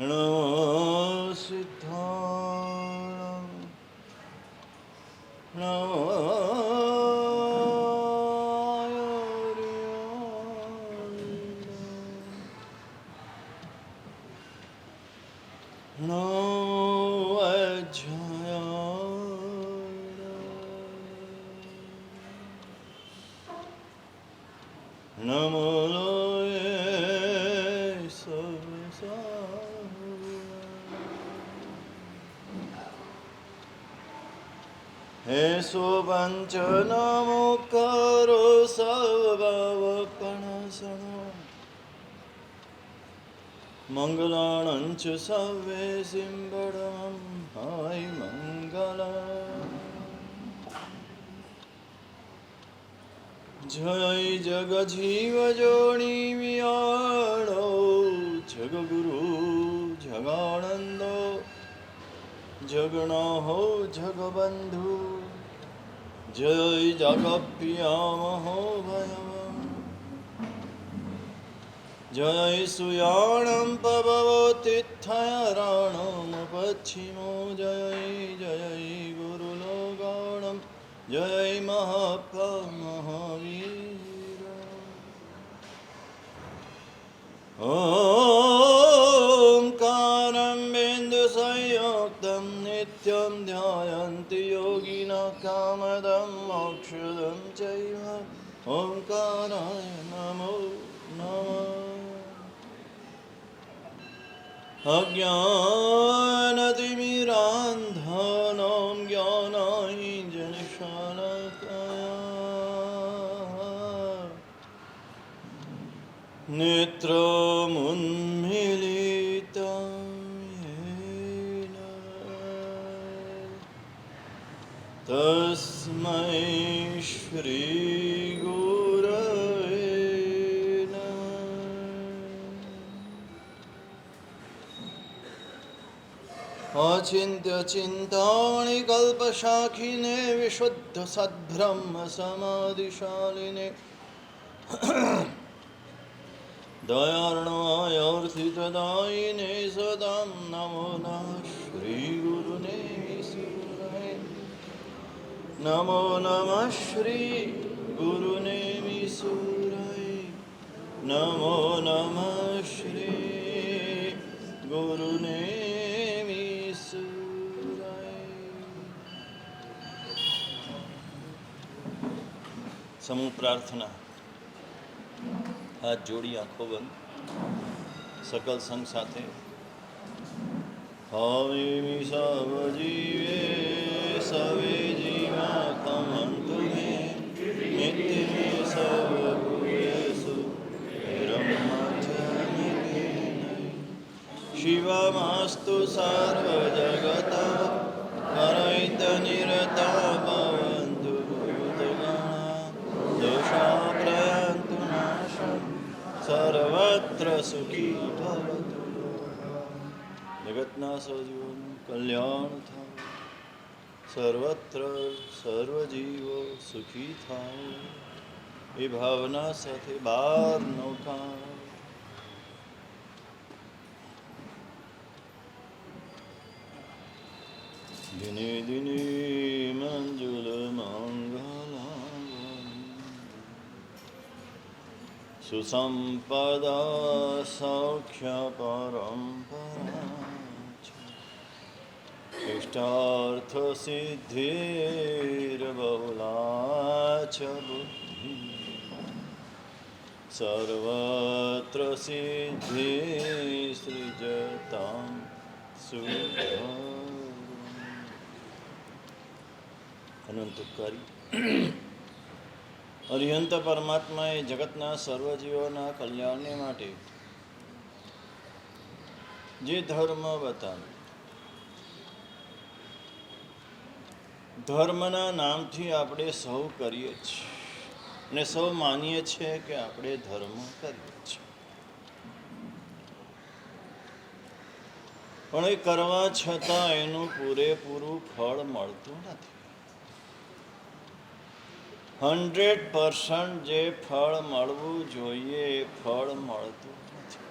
નમો સિદ્ધાય નમો હેસો પંચ નમો કરો સર્વભાવ પણસણો મંગલાણં ચ સર્વે સિંબડમ હાય મંગલ જય જગજીવ જોણી વિયાળો જગગુરુ જગાનંદો જગણો હો જગબંધુ જય જગપિયામહો ભયમ જય સુયાણમ પવતિથયરાણમ પશ્ચિમો જય જય ગુરુલોગાણમ જય મહાવીર ઓંકારં બિંદુ સંયુક્તમ નિત્યમ ધ્યાયન્તિ યોગિનઃ કામદં મોક્ષદં ચૈવ ઓંકારાય નમો નમઃ અજ્ઞાનતિમિરાન્ધનો જ્ઞાનાંજનશલાકયા નેત્રમુન્મીલિतं येन તસ્મૈ શ્રી ગુરવે નમઃ અચિંત્ય ચિંતામણી કલ્પશાખિને વિશુદ્ધ સદ્બ્રહ્મ સમાધિશાલિને દયાર્ણવાયર્થિતદાયિને સદાં નમો નમઃ શ્રી ગુરુને વિસુરાય નમો નમઃ શ્રી ગુરુને વિસુરાય નમો નમઃ શ્રી ગુરુને વિસુરાય. સમૂહ પ્રાર્થના. હાથ જોડી આંખો બંધ સકલ સંઘ સાથે. હવે સવ જીવે સવે જીવા કમંતુ મે નિત્ય મે સવ ભૂયેષુ બ્રહ્મચર્ય શિવમાસ્તુ સર્વ જગતા હરૈત નિરતા ભવન્તુ ભૂતગણા દોષા પ્રયન્તુ નાશમ સર્વત્ર સુખી ભવતુ. જગતના સજીવોનું કલ્યાણ થાય, સર્વત્ર સર્વજીવો સુખી થાય એ ભાવના સાથે 12 નૌકા દિને દિને મંજુલ મંગલા સુસંપદા સૌખ્ય પરંપરા ઇષ્ટાર્થ સિદ્ધિર બહુલા ચ બુદ્ધિ સર્વત્ર સિદ્ધિ સૃજતામ સુખમ. અનંતકારી અરિહંત પરમાત્માએ જગતના સર્વજીવોના કલ્યાણને માટે જે ધર્મ બતાવ્યો, ધર્મના નામથી આપણે સૌ કરીએ છીએ અને સૌ માનીએ છીએ કે આપણે ધર્મ કરીએ છીએ, પણ એ કરવા છતાં એનું પૂરેપૂરું ફળ મળતું નથી. 100% જે ફળ મળવું જોઈએ એ ફળ મળતું નથી.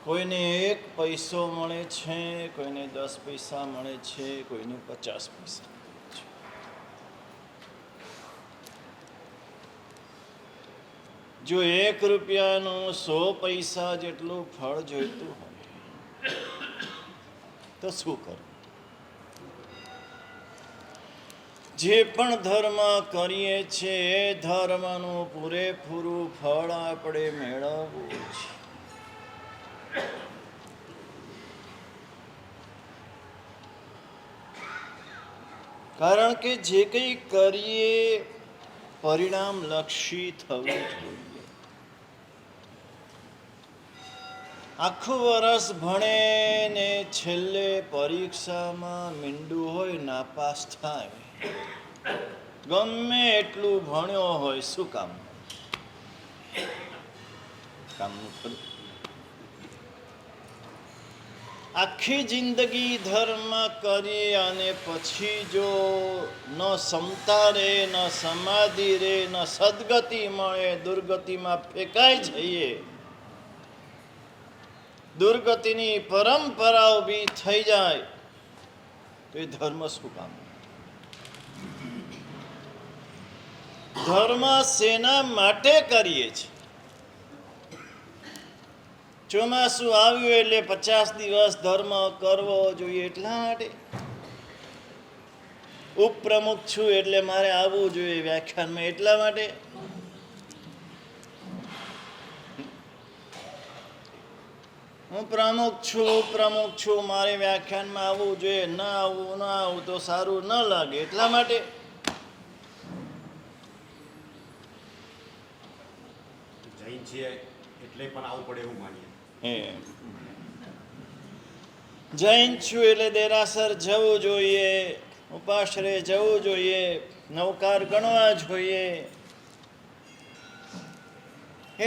કોઈને 1 પૈસો મળે છે, કોઈને 10 પૈસા મળે છે, કોઈને 50 પૈસા મળે છે. જો 1 રૂપિયાનું 100 પૈસા જેટલું ફળ જોઈતું હોય તો શું કરવું? જે પણ ધર્મ કરીએ છીએ એ ધર્મનું પૂરેપૂરું ફળ આપણે મેળવવું છે. કારણ કે જે કંઈ કરીએ પરિણામલક્ષી થવું જોઈએ. આખું વર્ષ ભણે ને છેલ્લે પરીક્ષામાં મીંડું હોય નાપાસ થાય. ગમે એટલું ભણ્યો હોય, શું કામ? કામનું ખરું. આખી જિંદગી ધર્મ કરી અને પછી જો ન ક્ષમતા રહે, ન સમાધિ રહે, ન સદગતિ મળે, દુર્ગતિમાં ફેંકાઈ જઈએ, દુર્ગતિની પરંપરા ઊભી થઈ જાય તો એ ધર્મ શું કામ? ધર્મ શેના માટે કરીએ છીએ? ચોમાસું આવ્યું એટલે 50 દિવસ ધર્મ કરવો જોઈએ એટલા માટે. ઉપપ્રમુખ છું એટલે મારે આવવું જોઈએ વ્યાખ્યાનમાં એટલા માટે. હું પ્રમુખ છું મારે વ્યાખ્યાનમાં આવવું જોઈએ, ના આવું તો સારું ન લાગે એટલા માટે. જૈન છીએ એટલે પણ આવવું પડે એવું માનીએ. જૈન છું એટલે દેરાસર જવું જોઈએ, ઉપાશ્રય જવું જોઈએ, નવકાર ગણવા જોઈએ.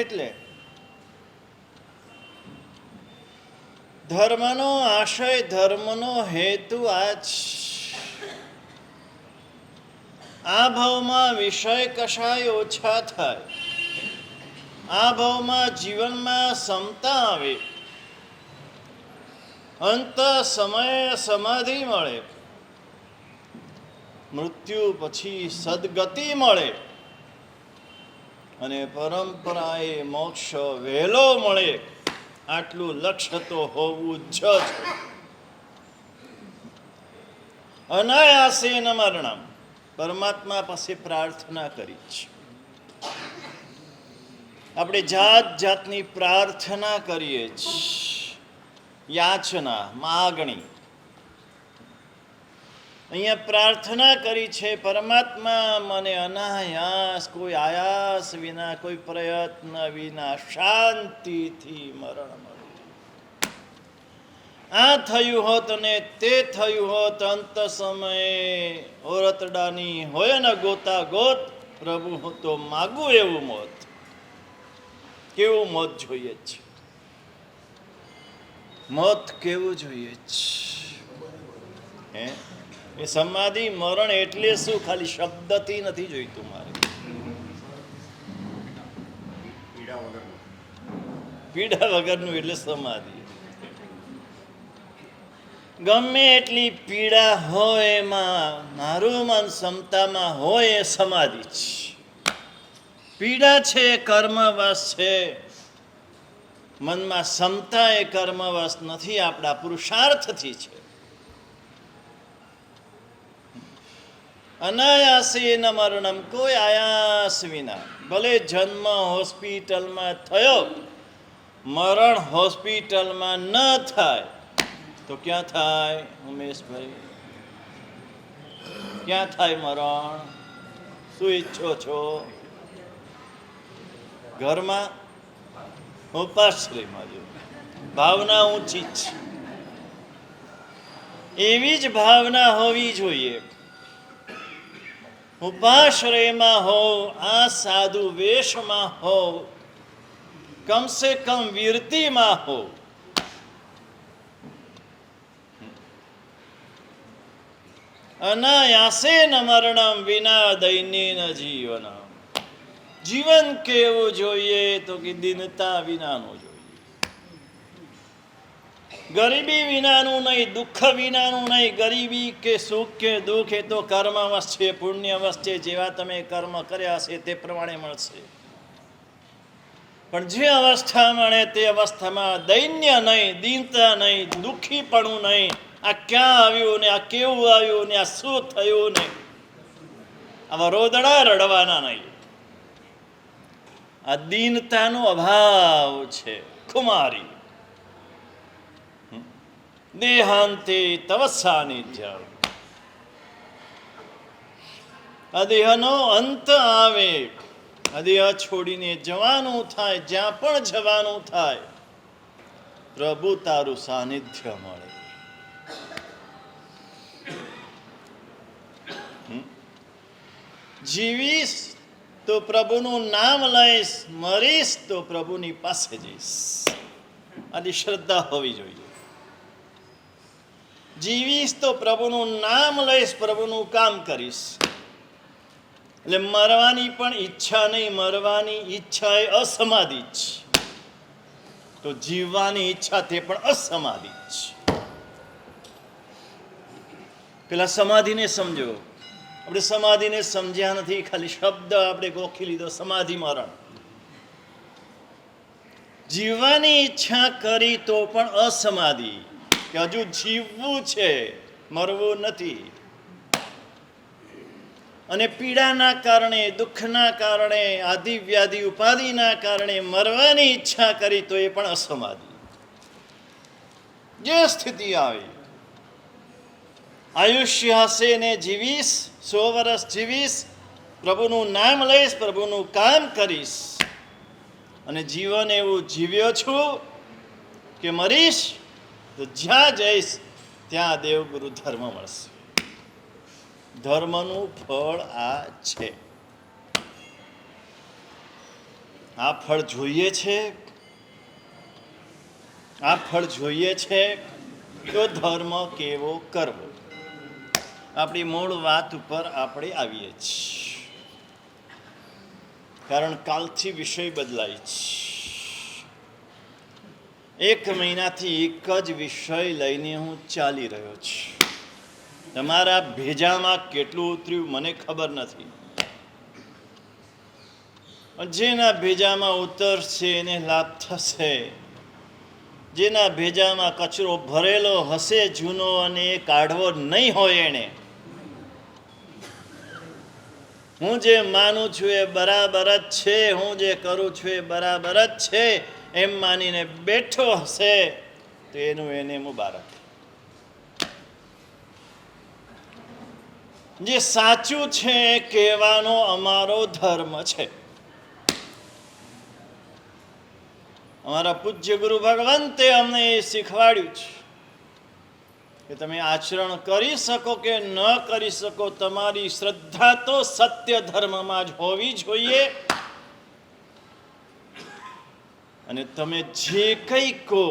એટલે ધર્મનો આશય, ધર્મનો હેતુ આ જ. આ ભાવમાં વિષય કશાય ઓછા થાય, આ ભાવમાં જીવનમાં સમતા આવે, અંત સમયે સમાધિ મળે, મૃત્યુ પછી સદગતિ મળે અને પરંપરાએ મોક્ષ વહેલો મળે. આટલું લક્ષ્ય તો હોવું જ જોઈએ. અનાયાસેન મરણમ, પરમાત્મા પાસે પ્રાર્થના કરી છે. આપણે જાત જાતની પ્રાર્થના કરીએ છીએ, યાચના, માગણી. અહીંયા પ્રાર્થના કરી છે, પરમાત્મા મને અનાયાસ, કોઈ આયાસ વિના, કોઈ પ્રયત્ન વિના શાંતિથી મરણ મળે. આ થયું હોત અને તે થયું હોત, અંત સમયે ઓરતડાની હોય ને ગોતા ગોત, પ્રભુ હું તો માગું એવું મોત. કેવું મોત જોઈએ છે? મોત કેવું જોઈએ છે? એ સમાધિ મરણ એટલે શું? ખાલી શબ્દથી નથી જોઈતું મારે. પીડા વગરનું એટલે સમાધિ. ગમે એટલી પીડા હોય એમાં મારું મન ક્ષમતામાં હોય એ સમાધિ છે. પીડા છે એ કર્મવશ છે, મનમાં ક્ષમતા એ કર્મવશ નથી, આપણા પુરુષાર્થથી છે. અનાયાસેન મરણમ, કોઈ આયાસ વિના. ભલે જન્મ હોસ્પિટલમાં થયો, મરણ હોસ્પિટલમાં ન થાય તો ક્યાં થાય ઉમેશભાઈ? ક્યાં થાય મરણ? શું ઈચ્છો છો? ઘરમાં, ઉપાશ્રયમાં. જો ભાવના ઊંચી જ છે, એવી જ ભાવના હોવી જોઈએ. ઉપાશ્રયમાં હો, આ સાધુ વેશમાં હો, કમસે કમ વીરતીમાં હો. અનાયાસેન મરણમ વિના દૈન્યેન જીવનમ. જીવન કેવું જોઈએ? તો કે દીનતા વિનાનું જોઈએ. ગરીબી વિનાનું નહીં, દુઃખ વિનાનું નહીં. ગરીબી કે સુખ કે દુઃખ એ તો કર્મવશ છે, પુણ્યવશ છે. જેવા તમે કર્મ કર્યા છે તે પ્રમાણે મળશે. પણ જે અવસ્થા મળે તે અવસ્થામાં દૈન્ય નહીં, દીનતા નહીં, દુઃખીપણું નહીં. આ ક્યાં આવ્યું ને આ કેવું આવ્યું ને આ શું થયું ને આવા રોદડા રડવાના નહીં. આ દીનતાનો અભાવ છે. કુમારી દેહાંતે તવ સાનિધ્ય. આ દેહનો અંત આવે, આ દેહ છોડીને જવાનું થાય. જ્યાં પણ જવાનું થાય પ્રભુ તારું સાનિધ્ય મળે. જીવીશ તો પ્રભુનું નામ લઈશ, મરીશ તો પ્રભુની પાસે જઈશ. આની શ્રદ્ધા હોવી જોઈએ. જીવીશ તો પ્રભુનું નામ લઈશ, પ્રભુનું કામ કરીશ. એટલે મરવાની પણ ઈચ્છા નહીં. મરવાની ઈચ્છા એ અસમાધિ છે, તો જીવવાની ઈચ્છા તે પણ અસમાધિ છે. પેલા સમાધિને સમજો. આપણે સમાધિને સમજ્યા નથી, ખાલી શબ્દ આપણે ગોખી લીધો, સમાધિ મરણ. જીવવાની ઈચ્છા કરી તો પણ અસમાધિ, કે હજુ જીવવું છે, મરવું નથી. અને પીડાના કારણે, દુઃખના કારણે, આદિ વ્યાધિ ઉપાધિના કારણે મરવાની ઈચ્છા કરી તો એ પણ અસમાધિ. જે સ્થિતિ આવી, આયુષ્ય હશે ને જીવીશ, 100 વર્ષ જીવીશ, પ્રભુનું નામ લઈશ, પ્રભુનું કામ કરીશ. અને જીવન એવું જીવ્યો છું કે મરીશ તો જ્યાં જઈશ ત્યાં દેવગુરુ ધર્મ મળશે. ધર્મનું ફળ આ છે. આ ફળ જોઈએ છે, આ ફળ જોઈએ છે તો ધર્મ કેવો કરવો. આપણી મૂળ વાત ઉપર આપણે આવીએ છીએ, કારણ કાલથી વિષય બદલાય છે. 1 મહિનાથી એક જ વિષય લઈને હું ચાલી રહ્યો છું. તમારા ભેજામાં કેટલું ઉતર્યું મને ખબર નથી. જેના ભેજામાં ઉતરશે એને લાભ થશે. જેના ભેજામાં કચરો ભરેલો હશે જૂનો અને એ કાઢવો નહીં હોય એને, હું જે માનું છું એ બરાબર જ છે, હું જે કરું છું એ બરાબર જ છે એમ માનીને બેઠો હશે તો એનું એને મુબારક. જે સાચું છે એ કહેવાનો અમારો ધર્મ છે. અમારા પૂજ્ય ગુરુ ભગવંતે અમને એ શીખવાડ્યું છે કે તમે આચરણ કરી શકો કે ન કરી શકો, તમારી શ્રદ્ધા તો સત્ય ધર્મમાં જ હોવી જોઈએ. અને તમે જે કંઈ કહો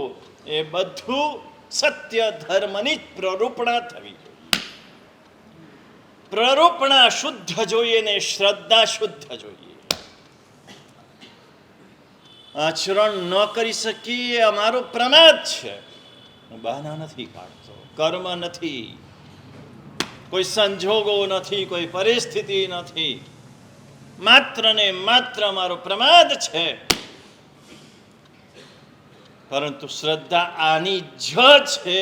એ બધું સત્ય ધર્મની જ પ્રરૂપણા થવી જોઈએ. પ્રરૂપણા શુદ્ધ જોઈએ ને શ્રદ્ધા શુદ્ધ જોઈએ. આચરણ ન કરી શકીએ એ અમારો પ્રમાદ છે. હું બહાના નથી કાઢતો. કર્મ નથી, કોઈ સંજોગો નથી, કોઈ પરિસ્થિતિ નથી, માત્ર ને માત્ર મારો પ્રમાદ છે. પરંતુ શ્રદ્ધા આની જ છે.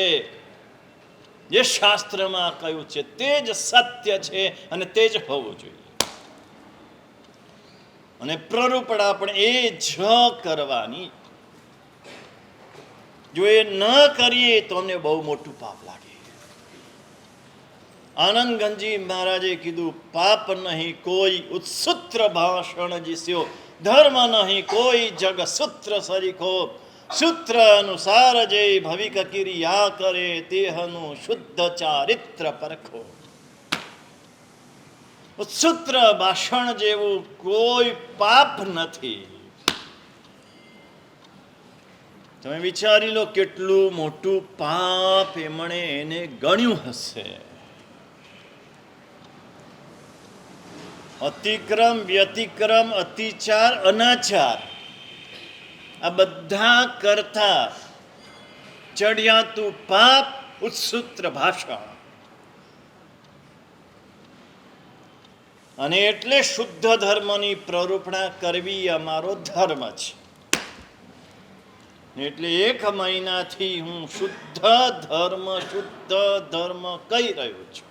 જે શાસ્ત્રમાં કહ્યું છે તે જ સત્ય છે અને તે જ હોવું જોઈએ. અને પ્રરૂપણા પણ એ જ કરવાની. જો એ ન કરીએ તો અમને બહુ મોટું પાપ લાગે. આનંદગંજી મહારાજે કીધું, પાપ નહીં કોઈ ઉત્સૂત્ર ભાષણ જીસ્યો, ધર્મ નહીં કોઈ જગ સૂત્ર સરીખો, સૂત્ર અનુસાર જે ભવિક કિરિયા કરે તેહનું શુદ્ધ ચારિત્ર પરખો. સૂત્ર ભાષણ જેવું કોઈ પાપ નથી. તમે વિચારી લો કેટલું મોટું પાપ એમણે એને ગણ્યું હશે. અતિક્રમ, વ્યતિક્રમ, અતિચાર, અનાચાર, આ બધા કરતા ચઢિયાતું પાપ ઉત્સૂત્ર ભાષણ. અને એટલે શુદ્ધ ધર્મની પ્રરૂપણા કરવી અમારો ધર્મ છે. એટલે 1 મહિનાથી હું શુદ્ધ ધર્મ કહી રહ્યો છું.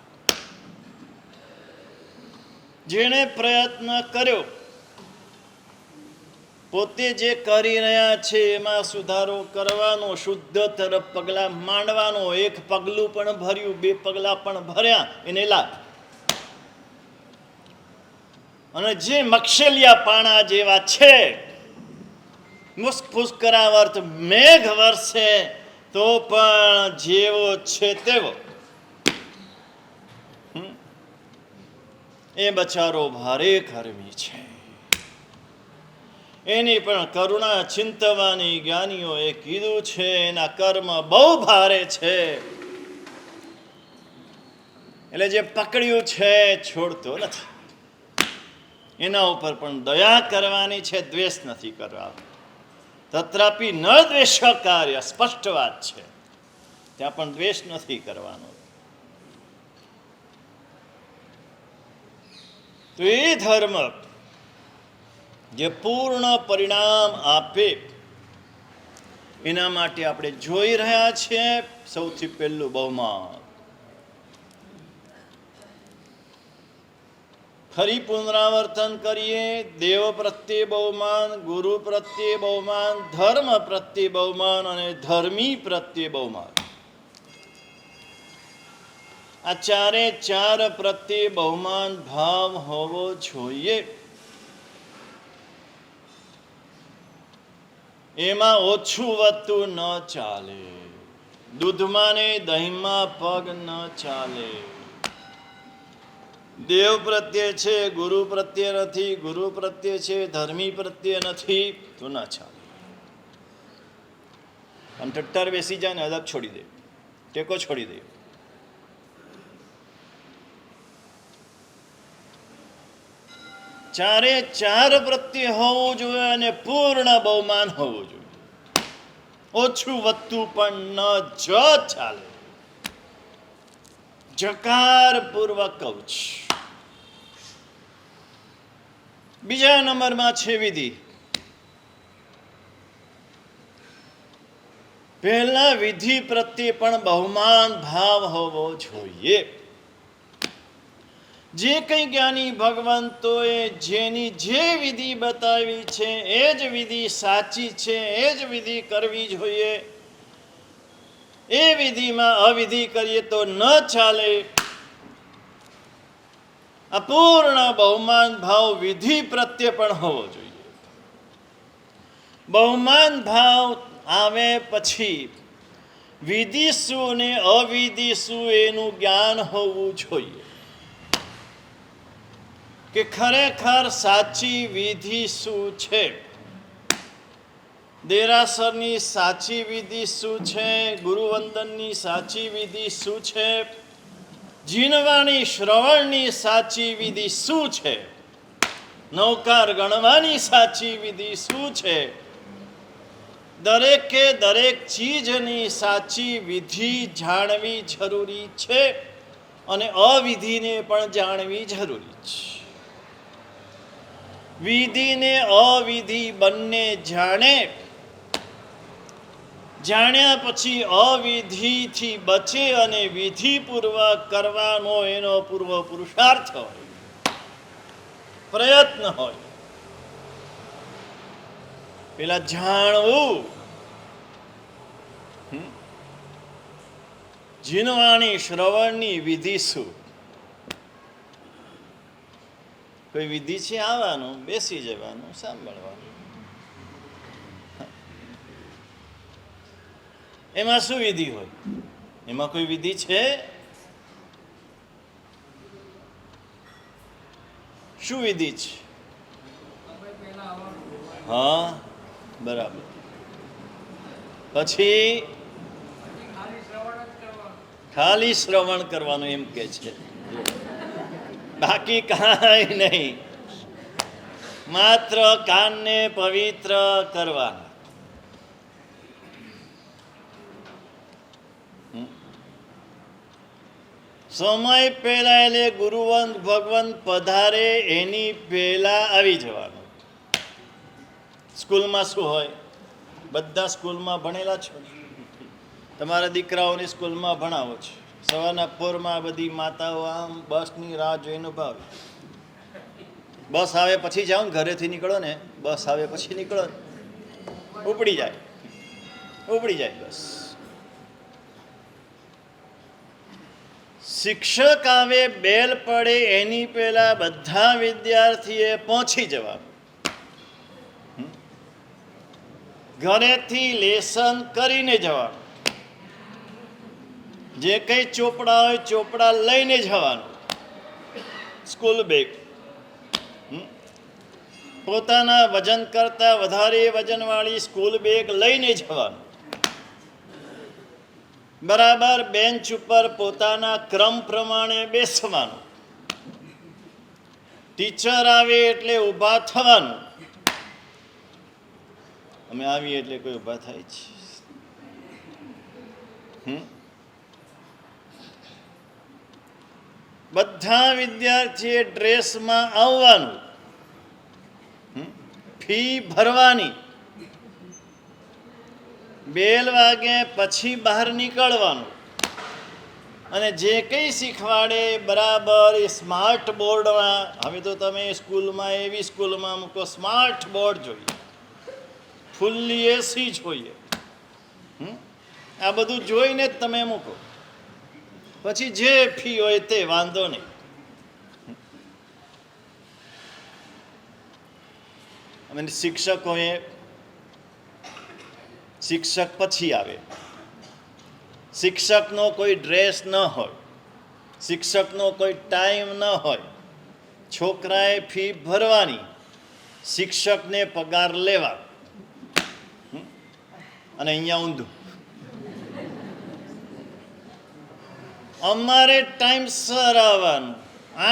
જેણે પ્રયત્ન કર્યો, પોતે જે કરી રહ્યા છે એમાં સુધારો કરવાનો, શુદ્ધ તરફ પગલાં માંડવાનો. 1 પગલું પણ ભર્યું, 2 પગલાં પણ ભર્યા, એને લાભ. અને જે મક્ષેલિયા પાણા જેવા છે, મુસ્ફુસ કરાવર્ત મેઘ વરસે તો પણ જેવો છે તેવો, એ બચારો ભારે કર્મી છે. એની પણ કરુણા ચિંતવાની જ્ઞાનીઓએ કીધું છે. એના કર્મ બહુ ભારે છે. એટલે જે પકડ્યું છે છોડતો નથી. એના ઉપર પણ દયા કરવાની છે, દ્વેષ નથી કરવા. તત્રાપી ન દ્વેષ કાર્ય, સ્પષ્ટ વાત છે. ત્યાં પણ દ્વેષ નથી કરવાનો. તો એ ધર્મ જે પૂર્ણ પરિણામ આપે, એના માટે આપણે જોઈ રહ્યા છીએ. સૌથી પહેલું બહુમાન. ફરી પુનરાવર્તન કરીએ. દેવ પ્રત્યે બહુમાન, ગુરુ પ્રત્યે બહુમાન, ધર્મ પ્રત્યે બહુમાન અને ધર્મી પ્રત્યે બહુમાન. આ 4 પ્રત્યે બહુમાન ભાવ હોવો જોઈએ. એમાં ઓછું વધતું ન ચાલે. દૂધમાં ને દહીંમાં પગ ન ચાલે. દેવ પ્રત્યે છે, ગુરુ પ્રત્યે નથી, ગુરુ પ્રત્યે છે, ધર્મી પ્રત્યે નથી, તો ના ચાલે. આમ ટટ્ટાર બેસી જાય ને અદબ છોડી દે, ટેકો છોડી દે. ચાર પ્રત્યે હોવું જોઈએ અને પૂર્ણ બહુમાન હોવું જોઈએ. ઓછું વધતું પણ ન ચાલે. જકાર પૂર્વક કહું છું. બીજા નંબરમાં છે વિધિ. પહેલા વિધિ પ્રત્યે પણ બહુમાન ભાવ હોવો જોઈએ. જે કંઈ જ્ઞાની ભગવંતોએ જેની જે વિધિ બતાવી છે એ જ વિધિ સાચી છે, એ જ વિધિ કરવી જોઈએ. એ વિધિમાં અવિધિ કરીએ તો ન ચાલે. અપૂર્ણ બહુમાન ભાવ વિધિ પ્રત્યે પણ હોવો જોઈએ. બહુમાન ભાવ આવે પછી વિધિ શું ને અવિધિ શું એનું જ્ઞાન હોવું જોઈએ. કે ખરેખર સાચી વિધિ શું છે, દેરાસરની સાચી વિધિ શું છે, ગુરુવંદનની સાચી વિધિ શું છે, જીનવાણી શ્રવણની સાચી વિધિ શું છે, નૌકાર ગણવાની સાચી વિધિ શું છે. દરેકે દરેક ચીજની સાચી વિધિ જાણવી જરૂરી છે અને અવિધિને પણ જાણવી જરૂરી છે. વિધિ ને અવિધિ બંને જાણ્યા પછી અવિધિથી બચે અને વિધિપૂર્વક કરવાનો એનો પૂર્વ પુરુષાર્થ હોય, પ્રયત્ન હોય. પેલા જાણવું, જીનવાણી શ્રવણની વિધિ શું. કોઈ વિધિ છે, આવવાનું, બેસી જવાનું, સાંભળવાનું. એમાં શું વિધિ હોય? એમાં કોઈ વિધિ છે? શું વિધિ છે? હા, બરાબર. પછી ખાલી શ્રવણ કરવાનું એમ કે છે, બાકી કાંઈ નહીં. માત્ર કાનને પવિત્ર કરવાના. સમય પહેલા એટલે ગુરુવંત ભગવંત પધારે એની પહેલા આવી જવાનું. સ્કૂલમાં શું હોય? બધા સ્કૂલમાં ભણેલા છો, તમારા દીકરાઓની સ્કૂલમાં ભણાવો છો. સવારના પોરમાં બધી માતાઓ આમ બસની રાહ જોઈને ઉભા હોય. બસ આવે પછી જાઓ ને, ઘરેથી નીકળો ને, બસ આવે પછી નીકળો ને, ઉપડી જાય બસ. શિક્ષક આવે બેલ પડે એની પહેલા બધા વિદ્યાર્થીએ પહોંચી જવાનું. ઘરેથી લેસન કરીને જવાનું. જે કંઈ ચોપડા હોય ચોપડા લઈને જવાનું. સ્કૂલ બેગ પોતાના વજન કરતાં વધારે વજનવાળી સ્કૂલ બેગ લઈને જવાનું. બરાબર બેન્ચ ઉપર પોતાના ક્રમ પ્રમાણે બેસવાનું. ટીચર આવે એટલે ઊભા થવાનું. અમે આવીએ એટલે કોઈ ઊભા થાય છે? બધા વિદ્યાર્થીએ ડ્રેસમાં આવવાનું. ફી ભરવાની. બેલ વાગે પછી બહાર નીકળવાનું. અને જે કંઈ શીખવાડે બરાબર એ સ્માર્ટ બોર્ડમાં. હવે તો તમે સ્કૂલમાં એવી સ્કૂલમાં મૂકો, સ્માર્ટ બોર્ડ જોઈએ, ફૂલ્લી એસી જોઈએ. આ બધું જોઈને જ તમે મૂકો. પછી જે ફી હોય તે વાંધો નહીં. અને શિક્ષકોએ, શિક્ષક પછી આવે. શિક્ષકનો કોઈ ડ્રેસ ન હોય, શિક્ષકનો કોઈ ટાઈમ ન હોય. છોકરાએ ફી ભરવાની, શિક્ષકને પગાર લેવા. અને અહીંયા ઊંધું. અમારે ટાઈમસર આવવાનું,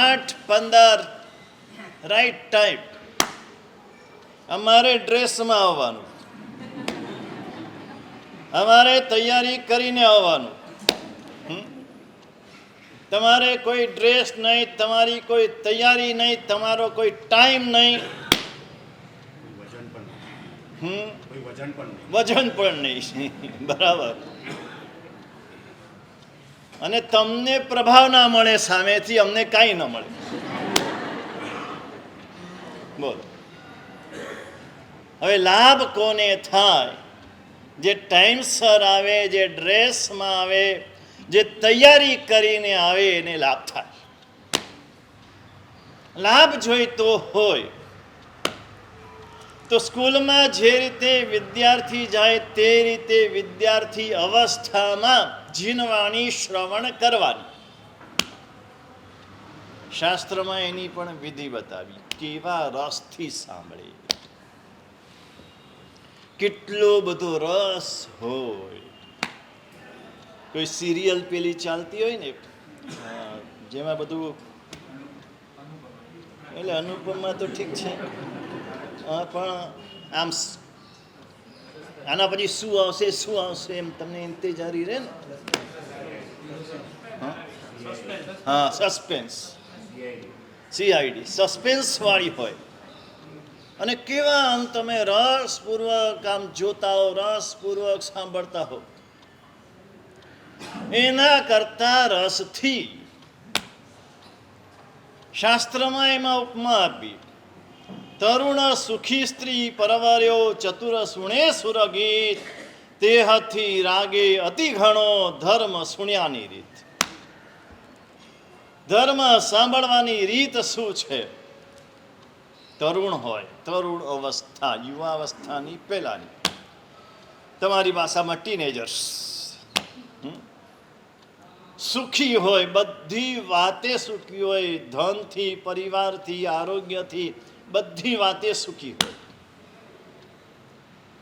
8:15 રાઈટ ટાઈમ. અમારે ડ્રેસમાં આવવાનું, અમારે તૈયારી કરીને આવવાનું. તમારે કોઈ ડ્રેસ નહીં, તમારી કોઈ તૈયારી નહીં, તમારો કોઈ ટાઈમ નહીં, વજન પણ નહીં. બરાબર. અને તમને પ્રભાવ ના મળે સામેથી, અમને કાંઈ ન મળે. બોલો હવે લાભ કોને થાય? જે ટાઈમસર આવે, જે ડ્રેસમાં આવે, જે તૈયારી કરીને આવે એને લાભ થાય. લાભ જોઈતો હોય તો સ્કૂલમાં જે રીતે વિદ્યાર્થી જાય તે રીતે વિદ્યાર્થી અવસ્થામાં જીનવાણી શ્રવણ કરવાની. શાસ્ત્રમાં એની પણ વિધિ બતાવી. કેવા રસથી સાંભળે, કેટલો બધો રસ હોય. કોઈ સિરિયલ પેલી ચાલતી હોય ને, જેમાં બધું, એટલે અનુપમમાં તો ઠીક છે, પણ આમ આના પછી શું આવશે એમ તમને ઇંતજારી રહે ને. હા, સસ્પેન્સ, CID સસ્પેન્સ વાળી હોય. અને કેવા આમ તમે રસપૂર્વક આમ જોતા હો, રસપૂર્વક સાંભળતા હો. એના કરતા રસથી શાસ્ત્રમાં એમાં ઉપમા આપી. તરુણ સુખી સ્ત્રી પરવર્યો ચતુર સુણે સુરગીત, તે હાથી રાગે અતિ ઘણો ધર્મ સુણ્યાની રીત. ધર્મ સાંભળવાની રીત શું છે? તરુણ હોય, તરુણ અવસ્થા, યુવાવસ્થાની પહેલાની, તમારી ભાષામાં ટીનેજર્સ. સુખી હોય, બધી વાતે સુખી હોય, ધનથી, પરિવારથી, આરોગ્યથી, બધી વાતે સુખી હોય.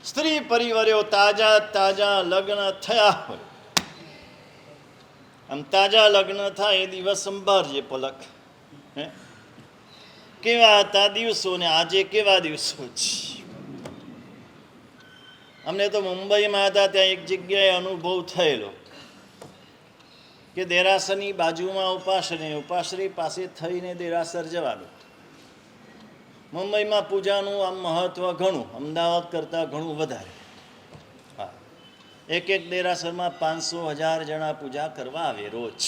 સ્ત્રી પરિવારો તાજા તાજા લગ્ન થયા હોય. આમ તાજા લગ્ન થાય એ દિવસ સંભાળજે પલક. કેવા હતા દિવસો ને આજે કેવા દિવસો છે. અમને તો મુંબઈમાં હતા ત્યાં એક જગ્યાએ અનુભવ થયેલો. કે દેરાસરની બાજુમાં ઉપાશ્રય, ઉપાશ્રય પાસે થઈને દેરાસર જવાનું. મુંબઈમાં પૂજાનું આમ મહત્ત્વ ઘણું, અમદાવાદ કરતાં ઘણું વધારે. હા, એક દેરાસરમાં 500-1000 જણા પૂજા કરવા આવે રોજ,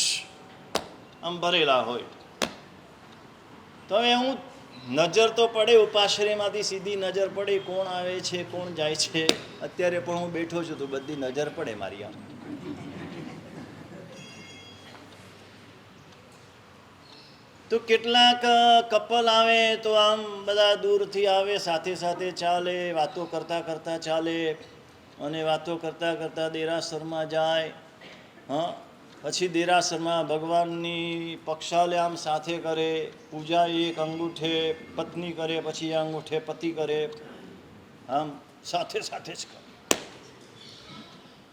આમ ભરેલા હોય. તો હવે હું નજર તો પડે, ઉપાશ્રયમાંથી સીધી નજર પડે કોણ આવે છે કોણ જાય છે. અત્યારે પણ હું બેઠો છું તો બધી નજર પડે મારી આમ. તો કેટલાક કપલ આવે તો આમ બધા દૂરથી આવે, સાથે સાથે ચાલે, વાતો કરતાં કરતાં ચાલે, અને વાતો કરતાં કરતાં દેરાસરમાં જાય. હા, પછી દેરાસરમાં ભગવાનની પક્ષાલે આમ સાથે કરે, પૂજા એક અંગૂઠે પત્ની કરે, પછી એ અંગૂઠે પતિ કરે, આમ સાથે સાથે જ કરે.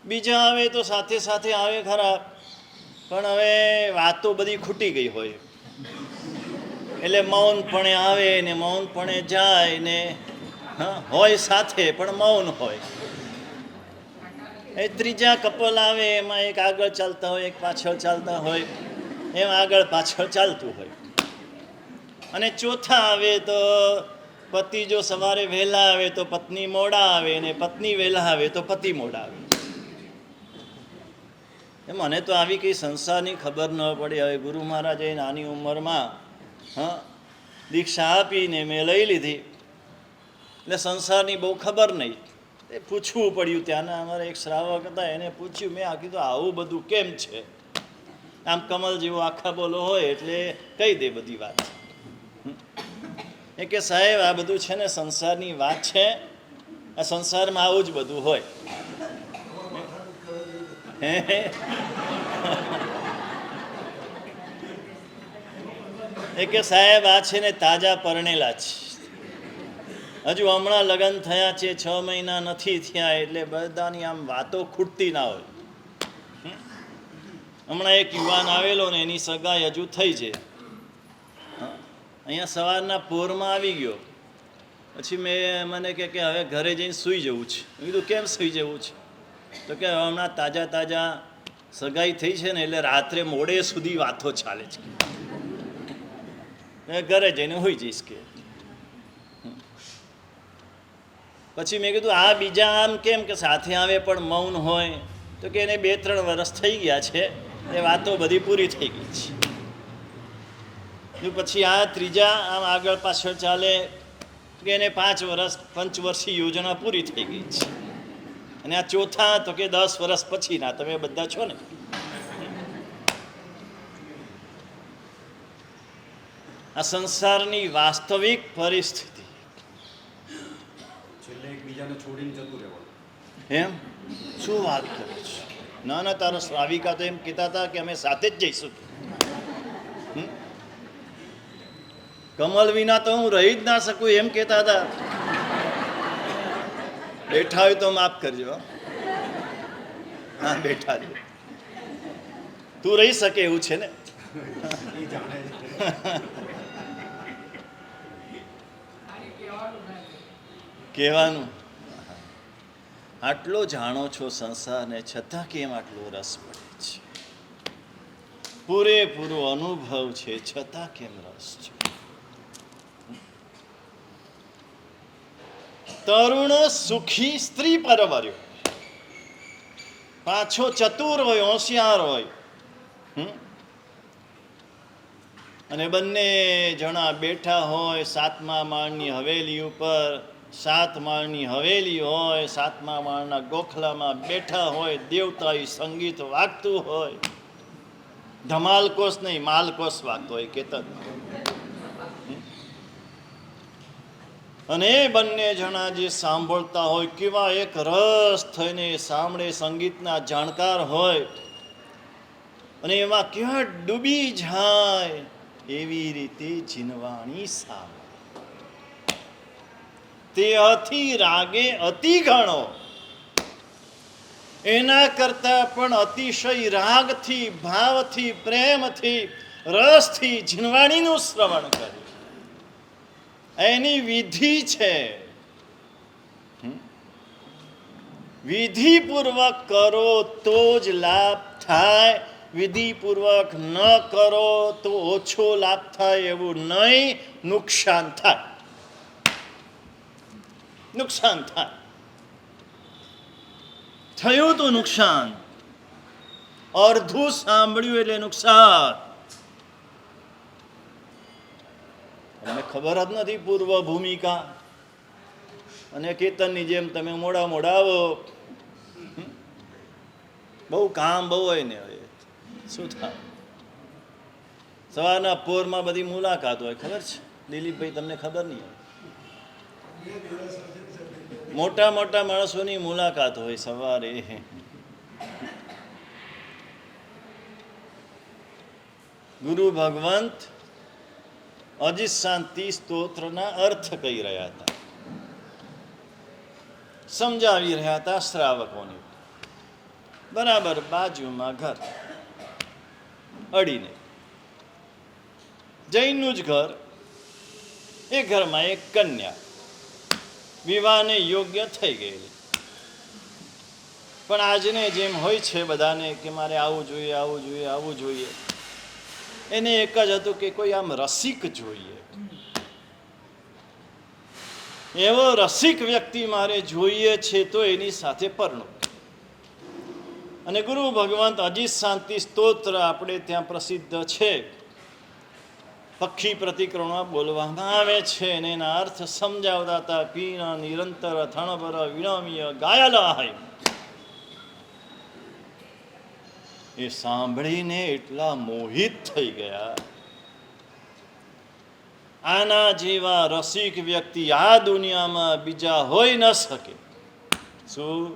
બીજા આવે તો સાથે સાથે આવે ખરા, પણ હવે વાતો બધી ખૂટી ગઈ હોય એટલે મૌનપણે આવે ને મૌનપણે જાય ને. હા, હોય સાથે પણ મૌન હોય. એ ત્રીજા કપલ આવે એમાં એક આગળ ચાલતા હોય, એક પાછળ ચાલતા હોય, એમ આગળ પાછળ ચાલતું હોય. અને ચોથા આવે તો પતિ જો સવારે વહેલા આવે તો પત્ની મોડા આવે, ને પત્ની વહેલા આવે તો પતિ મોડા આવે. મને તો આવી કંઈ સંસારની ખબર ન પડી. હવે ગુરુ મહારાજે નાની ઉંમરમાં હા દીક્ષા આપીને મેં લઈ લીધી, એટલે સંસારની બહુ ખબર નહીં. એ પૂછવું પડ્યું, ત્યાંના અમારા એક શ્રાવક હતા, એને પૂછ્યું. મેં આ કીધું આવું બધું કેમ છે? આમ કમલ જેવો આખા બોલો હોય એટલે કહી દે બધી વાત. એ કે સાહેબ આ બધું છે ને સંસારની વાત છે, આ સંસારમાં આવું જ બધું હોય. એ કે સાહેબ આ છે ને તાજા પરણેલા છે, હજુ હમણાં લગ્ન થયા છે, 6 મહિના નથી થયા, એટલે બધાની આમ વાતો ખૂટતી ના હોય. હમણાં એક યુવાન આવેલો ને એની સગાઈ હજુ થઈ છે. અહીંયા સવારના પોરમાં આવી ગયો, પછી મને કે હવે ઘરે જઈને સૂઈ જવું છે. મેં કીધું કેમ સૂઈ જવું છે? તો કે હમણાં તાજા સગાઈ થઈ છે ને એટલે રાત્રે મોડે સુધી વાતો ચાલે છે, ઘરે જઈને હોઈ જઈશ કે. પછી મેં કીધું આ બીજા આમ કેમ કે સાથે આવે પણ મૌન હોય? તો કે એને 2-3 વર્ષ થઈ ગયા છે, એ વાતો બધી પૂરી થઈ ગઈ છે. પછી આ ત્રીજા આમ આગળ પાછળ ચાલે કે એને 5 વર્ષ પંચવર્ષીય યોજના પૂરી થઈ ગઈ છે. અને આ ચોથા તો કે 10 વર્ષ પછીના, તમે બધા છો ને. આ સંસારની વાસ્તવિક પરિસ્થિતિ. છેલ્લે એકબીજાને છોડીને જતું રહેવાનું. એમ શું વાત કરે છે? ના તારા શ્રાવિકા તો એમ કહેતા હતા કે અમે સાથે જ જઈશું. કમલ વિના તો હું રહી જ ના શકું એમ કહેતા હતા. બેઠા હોય તો માફ કરજો. હા બેઠા છે, તું રહી શકે એવું છે ને? કહેવાનું આટલો જાણો છો સંસારને, છતાં કેમ આટલો રસ પડે છે? પૂરેપૂરો અનુભવ છે છતાં કેમ રસ છે? તરુણ સુખી સ્ત્રી પરવર્યો, પાછો ચતુર હોય, હોશિયાર હોય, અને બંને જણા બેઠા હોય 7મા માળની હવેલી ઉપર. 7 માળની હવેલી હોય, 7મા માળના ગોખલામાં બેઠા હોય, દેવતાઈ સંગીત વાગતું હોય, ધમાલકોસ નહીં માલકોસ વાગતો હોય કેતન. અને બંને જણા જે સાંભળતા હોય કેવા એક રસ થઈને સાંભળે, સંગીતના જાણકાર હોય, અને એમાં કેવા ડૂબી જાય. એવી રીતે જીનવાણી સાંભળે. તે અતિ રાગે અતિ ગણો, એના કરતા પણ અતિશય રાગથી, ભાવથી, પ્રેમથી, રસથી જીનવાણીનું શ્રવણ કરે. એની વિધિ છે, વિધિપૂર્વક કરો તો જ લાભ થાય, વિધિપૂર્વક ન કરો તો ઓછો લાભ થાય એવું નહીં, નુકસાન થાય. નુકસાન થાય. થયું તો નુકસાન. અડધું સાંભળ્યું એટલે નુકસાન. તમને ખબર જ નથી પૂર્વ ભૂમિકા. અને કીર્તનની જેમ તમે મોડા મોડા આવો. બહુ કામ બહુ હોય ને, હવે શું થાય? સવારના પોરમાં બધી મુલાકાત હોય, ખબર છે દિલીપભાઈ? તમને ખબર નહીં? મોટા મોટા માણસોની મુલાકાત હોય સવારે. ગુરુ ભગવંત અજીત શાંતિ સ્તોત્રના અર્થ કહી રહ્યા હતા, સમજાવી રહ્યા હતા શ્રાવકોને. બરાબર બાજુમાં ઘર અડીને જૈનનું જ ઘર. એ ઘરમાં એક કન્યા વિવાહને યોગ્ય થઈ ગયેલી. પણ આજને જેમ હોય છે બધાને કે મારે આવું જોઈએ, આવું જોઈએ, આવું જોઈએ. એને એક જ હતું કે કોઈ આમ રસિક જોઈએ. એવો રસિક વ્યક્તિ મારે જોઈએ છે તો એની સાથે પરણું. અને ગુરુ ભગવંત અજીત શાંતિ સ્તોત્ર આપણે ત્યાં પ્રસિદ્ધ છે, પક્ષી પ્રતિક્રમણ બોલવામાં આવે છે, અને એના અર્થ સમજાવતા હતા. પીણ નિરંતર થણભર વિણમીય ગાયલા. એ સાંભળીને એટલા મોહિત થઈ ગયા. આના જેવા રસિક વ્યક્તિ આ દુનિયામાં બીજા હોઈ ન શકે. શું?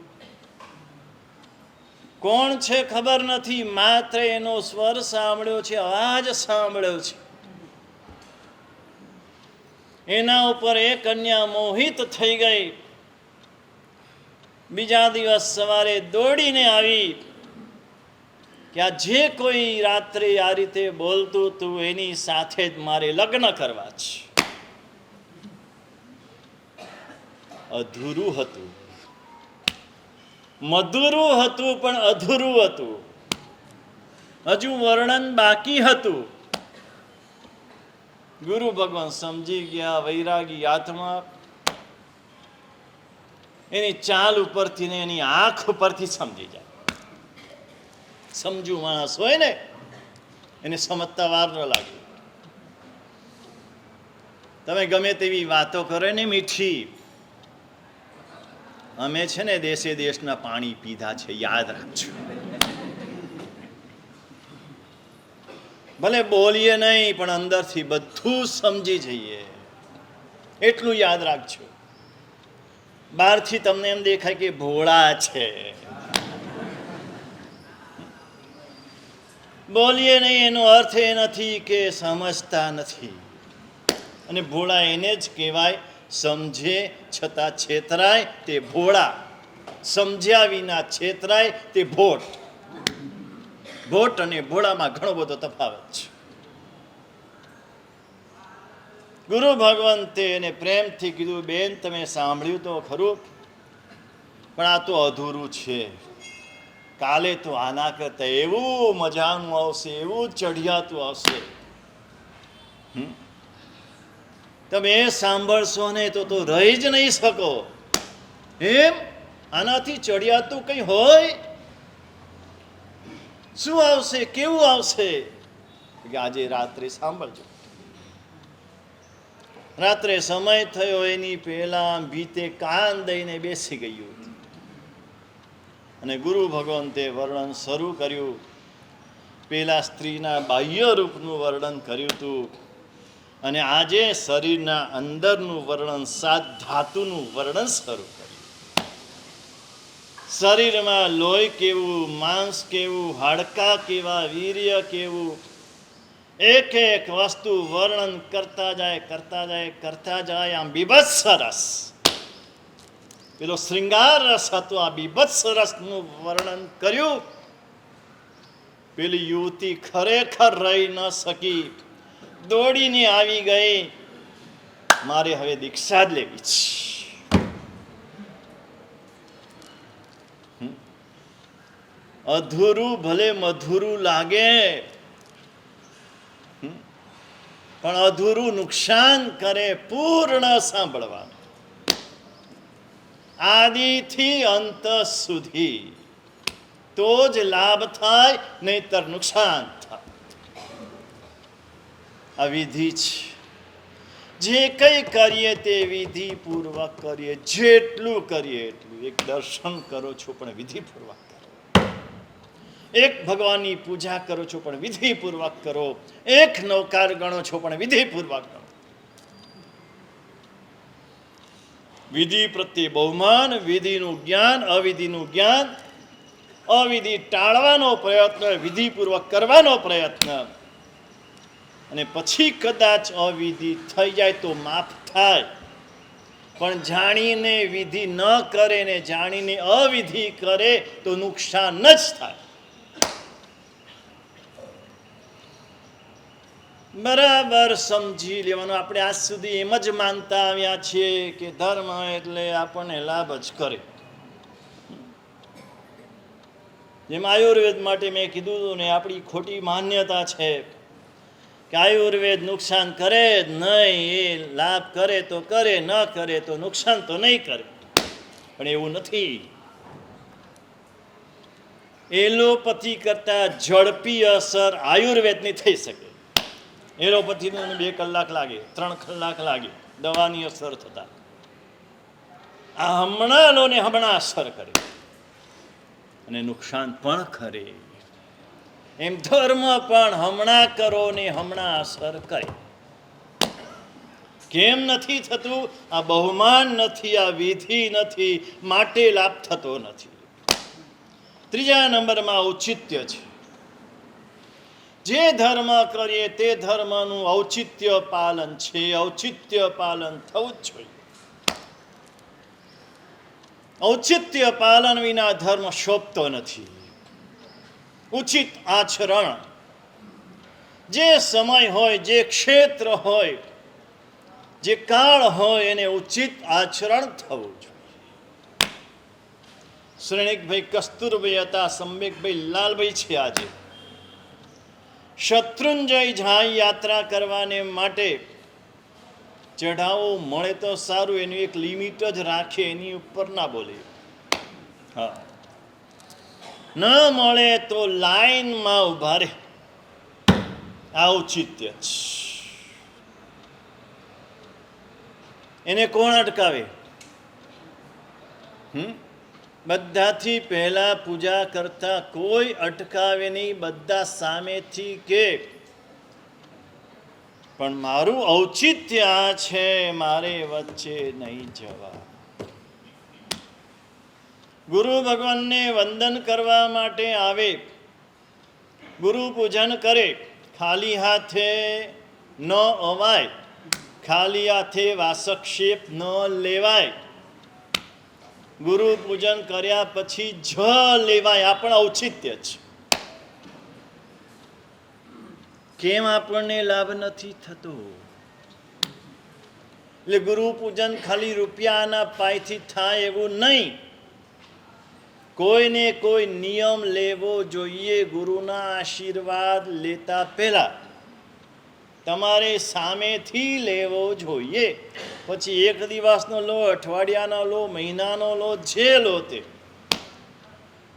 કોણ છે ખબર નથી, માત્ર એનો સ્વર સાંભળ્યો છે, અવાજ સાંભળ્યો છે. એના ઉપર એ કન્યા મોહિત થઈ ગઈ. બીજા દિવસ સવારે દોડીને આવી કે આ જે કોઈ રાત્રે આ રીતે બોલતું તું એની સાથે જ મારે લગ્ન કરવા છે. અધૂરું હતું, મધુરું હતું, પણ અધૂરું હતું. હજુ વર્ણન બાકી હતું. ગુરુ ભગવાન સમજી ગયા. વૈરાગી આત્મા એની ચાલ ઉપરથી ને એની આંખ ઉપરથી સમજી જાય. સમજુ માણસ હોય ને એને સમજતા વાર ન લાગે. તમે ગમે તેવી વાતો કરો ને મીઠી, અમે છે ને દેશે દેશના પાણી પીધા છે, યાદ રાખજો. ભલે બોલીએ નહીં પણ અંદરથી બધું સમજી જઈએ, એટલું યાદ રાખજો. બહારથી તમને એમ દેખાય કે ભોળા છે, બોલીએ નહીં એનો અર્થ એ નથી કે સમજતા નથી. અને ભોળા એને જ કહેવાય, સમજે છતાં છેતરાય તે ભોળા, સમજ્યા વિના છેતરાય તે ભોટ. ભોટ અને ભોળામાં ઘણો બધો તફાવત છે. ગુરુ ભગવંતે એને પ્રેમથી કીધું, બેન તમે સાંભળ્યું તો ખરું, પણ આ તો અધૂરું છે. કાલે તો આના કરતા એવું મજાનું આવશે, એવું ચઢિયાતું આવશે. તમે સાંભળશો ને તો રહી જ નહીં શકો. એમ આનાથી ચઢિયાતું કંઈ હોય? શું આવશે, કેવું આવશે? આજે રાત્રે સાંભળજો. રાત્રે સમય થયો એની પહેલા ભીતે કાન દઈને બેસી ગયું. અને ગુરુ ભગવંતે વર્ણન શરૂ કર્યું. પેલા સ્ત્રીના બાહ્ય રૂપનું વર્ણન કર્યું હતું, અને આજે શરીરના અંદરનું વર્ણન, સાત ધાતુનું વર્ણન શરૂ કર્યું. શરીરમાં લોહી કેવું, માંસ કેવું, હાડકા કેવા, વીર્ય કેવું, એક એક વસ્તુ વર્ણન કરતા જાય કરતા જાય કરતા જાય. આમ બીભત્સ રસ, પેલો શ્રૃંગાર રસ હતો, આ બીભત્સ રસનું વર્ણન કર્યું. પેલી યુવતી ખરેખર રહી ન શકી, દોડીને આવી ગઈ. મારે હવે દીક્ષા જ લેવી છે. અધૂરું ભલે મધુરું લાગે, પણ અધૂરું નુકસાન કરે. પૂર્ણ સાંભળવાનું, આદિથી અંત સુધી, તો જ લાભ થાય, નહીતર નુકસાન થાય. આ વિધિ છે. જે કંઈ કરીએ તે વિધિપૂર્વક કરીએ. જેટલું કરીએ એટલું. એક દર્શન કરો છો પણ વિધિપૂર્વક કરો. એક ભગવાનની પૂજા કરો છો પણ વિધિપૂર્વક કરો. એક નવકાર ગણો છો પણ વિધિપૂર્વક ગણો. વિધિ પ્રત્યે બહુમાન, વિધિનું જ્ઞાન, અવિધિનું જ્ઞાન, અવિધિ ટાળવાનો પ્રયત્ન, વિધિપૂર્વક કરવાનો પ્રયત્ન. અને પછી કદાચ અવિધિ થઈ જાય તો માફ થાય, પણ જાણીને વિધિ ન કરે ને જાણીને અવિધિ કરે તો નુકસાન જ થાય. બરાબર સમજી લેવાનું. આપણે આજ સુધી એમ જ માનતા આવ્યા છીએ કે ધર્મ એટલે આપણને લાભ જ કરે. જેમ આયુર્વેદ માટે મેં કીધું હતું ને, આપણી ખોટી માન્યતા છે કે આયુર્વેદ નુકસાન કરે જ નહીં, એ લાભ કરે તો કરે, ન કરે તો નુકસાન તો નહીં કરે. પણ એવું નથી. એલોપથી કરતા ઝડપી અસર આયુર્વેદની થઈ શકે. એલોપથીનું 2 કલાક લાગે, 3 કલાક લાગે દવાની અસર થતા. આ હમણાં લો ને હમણાં અસર કરે અને નુકસાન પણ કરે. એમ ધર્મ પણ હમણાં કરો ને હમણાં અસર કરે. કેમ નથી થતું? આ બહુમાન નથી, આ વિધિ નથી, માટે લાભ થતો નથી. ત્રીજા નંબરમાં ઔચિત્ય છે. જે ધર્મ કરીએ તે ધર્મનું ઔચિત્ય પાલન છે. ઔચિત્ય પાલન થવું જ જોઈએ. ઔચિત્ય પાલન વિના ધર્મ શોભતો નથી. ઉચિત આચરણ, જે સમય હોય, જે ક્ષેત્ર હોય, જે કાળ હોય, એને ઉચિત આચરણ થવું જોઈએ. શ્રેણિકભાઈ કસ્તુરભાઈ હતા, સંબેકભાઈ લાલભાઈ છે આજે. શત્રુંજય જાય યાત્રા કરવાને માટે ચઢાવો મળે તો સારું, એની એક લિમિટ જ રાખે, એની ઉપર ના બોલે. હા, ન મળે તો લાઈનમાં ઉભા રહે. આ ઔચિત્ય છે. એને કોણ અટકાવે? બધાથી પહેલા પૂજા કરતા કોઈ અટકાવે નહીં. બધા સામેથી કે પણ મારું ઔચિત્ય આ છે, મારે વચ્ચે નહીં જવા. ગુરુ ભગવાનને વંદન કરવા માટે આવે, ગુરુ પૂજન કરે, ખાલી હાથે ન અવાય, ખાલી હાથે વાસક્ષેપ ન લેવાય. ગુરુ પૂજન કર્યા પછી જ લેવાય. આ પણ ઔચિત્ય છે. કેમ આપણને લાભ નથી થતો? એટલે ગુરુ પૂજન ખાલી રૂપિયાના પાયથી થાય એવું નહીં. કોઈને કોઈ નિયમ લેવો જોઈએ. ગુરુના આશીર્વાદ લેતા પહેલા તમારે સામેથી લેવો જોઈએ. પછી 1 દિવસનો લો, અઠવાડિયાનો લો, મહિનાનો લો, જે લો તે,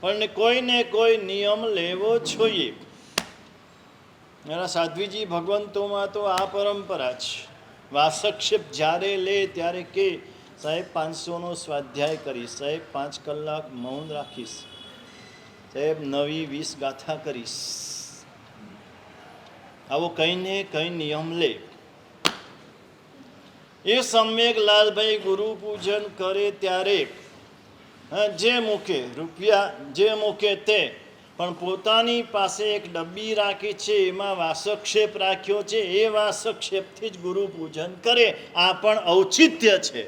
પણ કોઈને કોઈ નિયમ લેવો જોઈએ. મારા સાધ્વીજી ભગવંતોમાં તો આ પરંપરા છે. વાસક્ષેપ જ્યારે લે ત્યારે કે સાહેબ 500નો સ્વાધ્યાય કરીશ, સાહેબ 5 કલાક મૌન રાખીશ, સાહેબ 9-20 ગાથા કરીશ. આવો કહીને કઈ નિયમ લે. એ સમ્યક લાલભાઈ ગુરુ પૂજન કરે ત્યારે જે મૂકે રૂપિયા, જે મૂકે તે, પણ પોતાની પાસે એક ડબ્બી રાખી છે, એમાં વાસક્ષેપ રાખ્યો છે. એ વાસક્ષેપથી જ ગુરુ પૂજન કરે. આ પણ ઔચિત્ય છે.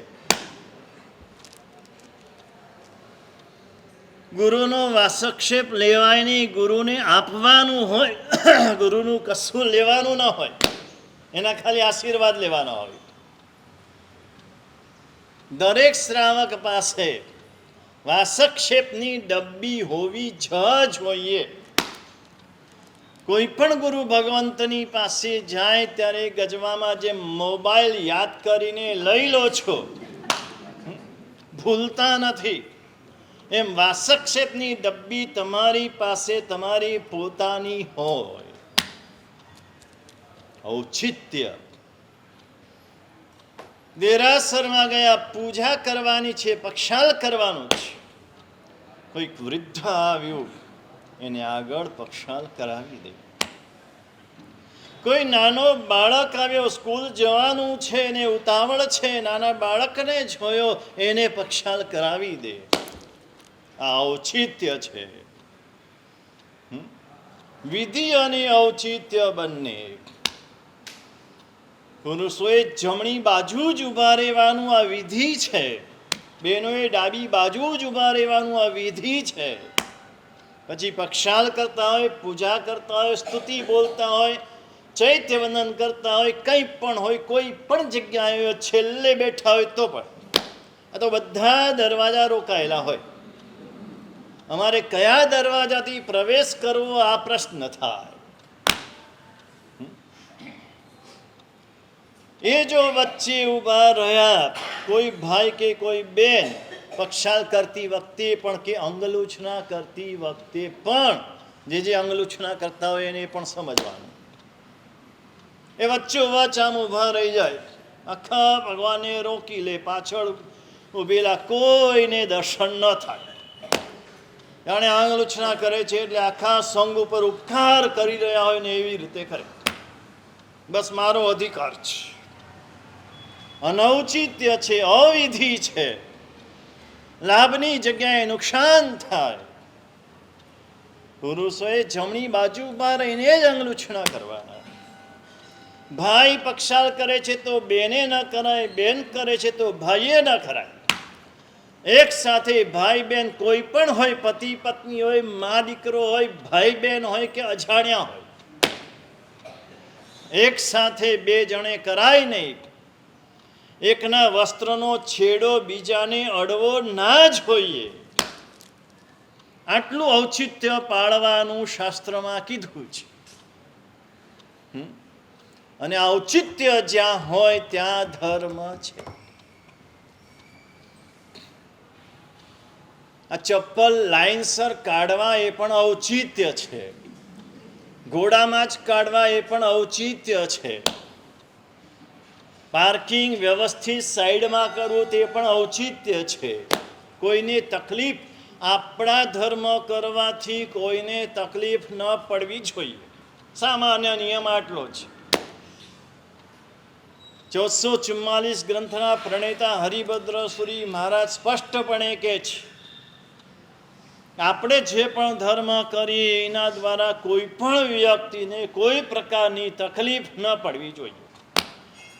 ગુરુનો વાસક્ષેપ લેવાય નહીં. ગુરુને આપવાનું હોય. ગુરુનું કશું લેવાનું ન હોય, એના ખાલી આશીર્વાદ લેવાના હોય. દરેક શ્રાવક પાસે વાસક્ષેપની ડબ્બી હોવી જ જોઈએ. કોઈ પણ ગુરુ ભગવંતની પાસે જાય ત્યારે ગજવામાં જે મોબાઈલ યાદ કરીને લઈ લો છો, ભૂલતા નથી, એમ વાસક્ષેપની ડબ્બી તમારી પાસે તમારી પોતાની હોય. ઔચિત્ય. દેરાસરમાં ગયા, પૂજા કરવાની છે, પક્ષાલ કરવાનું છે. કોઈક વૃદ્ધ આવ્યું, એને આગળ પક્ષાલ કરાવી દે. કોઈ નાનો બાળક આવ્યો, સ્કૂલ જવાનું છે એને ઉતાવળ છે, નાના બાળકને જોયો, એને પક્ષાલ કરાવી દે. આ ઔચિત્ય છે. વિધિ અને ઔચિત્ય બંને. પુરુષોએ જમણી બાજુ જ ઊભા રહેવાનું, આ વિધિ છે. બહેનોએ ડાબી બાજુ જ ઊભા રહેવાનું, આ વિધિ છે. પછી પક્ષાલ કરતા હોય, પૂજા કરતા હોય, સ્તુતિ બોલતા હોય, ચૈત્યવંદન કરતા હોય, કંઈ પણ હોય, કોઈ પણ જગ્યાએ છેલ્લે બેઠા હોય તો પણ, આ તો બધા દરવાજા રોકાયેલા હોય. અમારે કયા દરવાજાથી પ્રવેશ કરવો આ પ્રશ્ન થાય. એ જો વચ્ચે ઊભા રહ્યા, કોઈ ભાઈ કે કોઈ બેન પક્ષાલ કરતી વખતે પણ કે અંગલુછના કરતી વખતે પણ, જે અંગલુછના કરતા હોય એને પણ સમજવાનું. એ વચ્ચોવચ આમ ઊભા રહી જાય, આખા ભગવાનને રોકી લે, પાછળ ઊભેલા કોઈને દર્શન ન થાય. જાણે આંગલુછના કરે છે એટલે આખા સંઘ ઉપર ઉપકાર કરી રહ્યા હોય ને એવી રીતે કરે. બસ મારો અધિકાર છે. અનૌચિત્ય છે, અવિધિ છે. લાભની જગ્યાએ નુકસાન થાય. પુરુષોએ જમણી બાજુ ઊભા રહીને જ અંગલુછણા કરવાના. ભાઈ પક્ષાલ કરે છે તો બેને ન કરાય, બેન કરે છે તો ભાઈએ ન કરાય. એક સાથે ભાઈ બેન કોઈ પણ હોય, પતિ પત્ની હોય, મા દીકરો હોય, ભાઈ બેન હોય કે અજાણ્યા હોય, એક સાથે બે જણે કરાય નહીં. એકના વસ્ત્રનો છેડો બીજાને અડવો ના જ જોઈએ. આટલું ઔચિત્ય પાળવાનું શાસ્ત્રમાં કીધું છે. અને ઔચિત્ય જ્યાં હોય ત્યાં ધર્મ છે. આ ચપ્પલ લાઇનસર કાઢવા એ પણ ઔચિત્ય છે. ઘોડામાં જ કાઢવા એ પણ ઔચિત્ય છે. પાર્કિંગ વ્યવસ્થિત સાઈડમાં કરવું તે પણ ઔચિત્ય છે. કોઈને તકલીફ, આપણા ધર્મ કરવાથી કોઈને તકલીફ ન પડવી જોઈએ. સામાન્ય નિયમ આટલો છે. 1444 ગ્રંથના પ્રણેતા હરિભદ્ર સુરી મહારાજ સ્પષ્ટપણે કહે છે, આપણે જે પણ ધર્મ કરીએ એના દ્વારા કોઈ પણ વ્યક્તિને કોઈ પ્રકારની તકલીફ ન પડવી જોઈએ.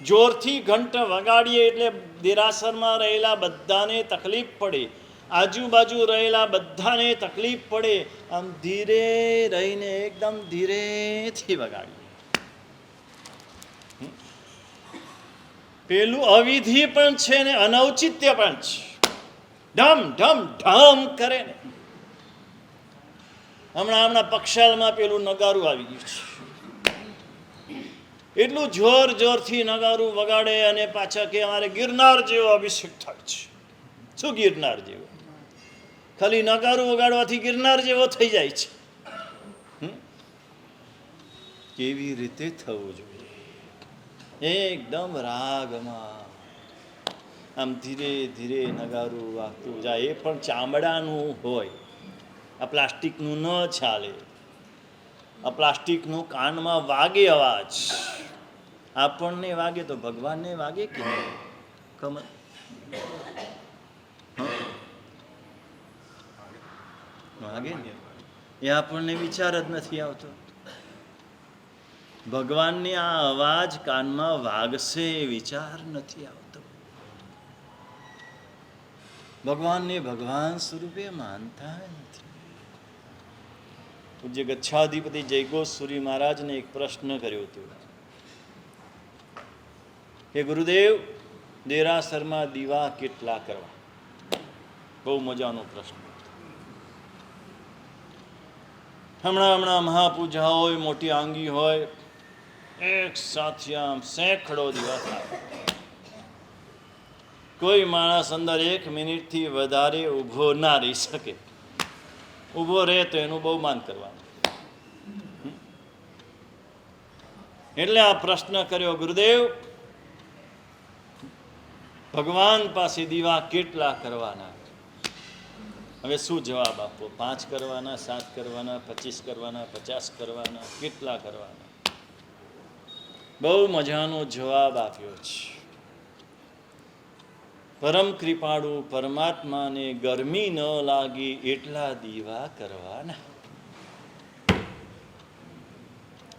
જોરથી ઘંટ વગાડીએ એટલે દેરાસરમાં રહેલા બધાને તકલીફ પડે, આજુબાજુ રહેલા બધાને તકલીફ પડે. આમ ધીરે રહીને એકદમ ધીરેથી વગાડીએ. પેલું અવિધિ પણ છે ને અનૌચિત્ય પણ છે. ઢમ ઢમ ઢમ કરે ને. હમણાં પક્ષાલમાં પેલું નગારું આવી ગયું છે. એટલું જોર જોરથી નગારું વગાડે અને પાછા કે અમારે ગિરનાર જેવો અભિષેક થાય છે. શું ગિરનાર જેવો? ખાલી નગારું વગાડવાથી ગિરનાર જેવો થઈ જાય છે? કેવી રીતે થવું જોઈએ? એકદમ રાગમાં આમ ધીરે ધીરે નગારું વાગતું જાય. એ પણ ચામડાનું હોય, આ પ્લાસ્ટિકનું ન ચાલે. આ પ્લાસ્ટિકનું કાનમાં વાગે અવાજ, આપણને વાગે તો ભગવાનને વાગે કે કમર વાગે ને? એ આપણને વિચાર જ નથી આવતો. ભગવાનને આ અવાજ કાનમાં વાગશે એ વિચાર નથી આવતો. ભગવાનને ભગવાન સ્વરૂપે માનતા નથી. પૂજ્ય ગચ્છાધિપતિ જયઘોષ સુરી મહારાજને એક પ્રશ્ન કર્યો હતો કે ગુરુદેવ, દેરાસરમાં દીવા કેટલા કરવા? બહુ મજાનો પ્રશ્ન. હમણાં મહાપૂજા હોય, મોટી આંગી હોય, એક સાથે આમ સેંકડો દિવસ આવે. કોઈ માણસ અંદર 1 મિનિટથી વધારે ઊભો ના રહી શકે. ઊભો રહે તો એનું બહુ માન કરવાનું. એટલે આ પ્રશ્ન કર્યો, ગુરુદેવ ભગવાન પાસે દીવા કેટલા કરવાના? હવે શું જવાબ આપો? 5 કરવાના, 7 કરવાના, 25 કરવાના, 50 કરવાના, કેટલા કરવાના? બહુ મજાનો જવાબ આપ્યો છે. પરમ કૃપાળુ પરમાત્માને ગરમી ન લાગે એટલા દીવા કરવાના.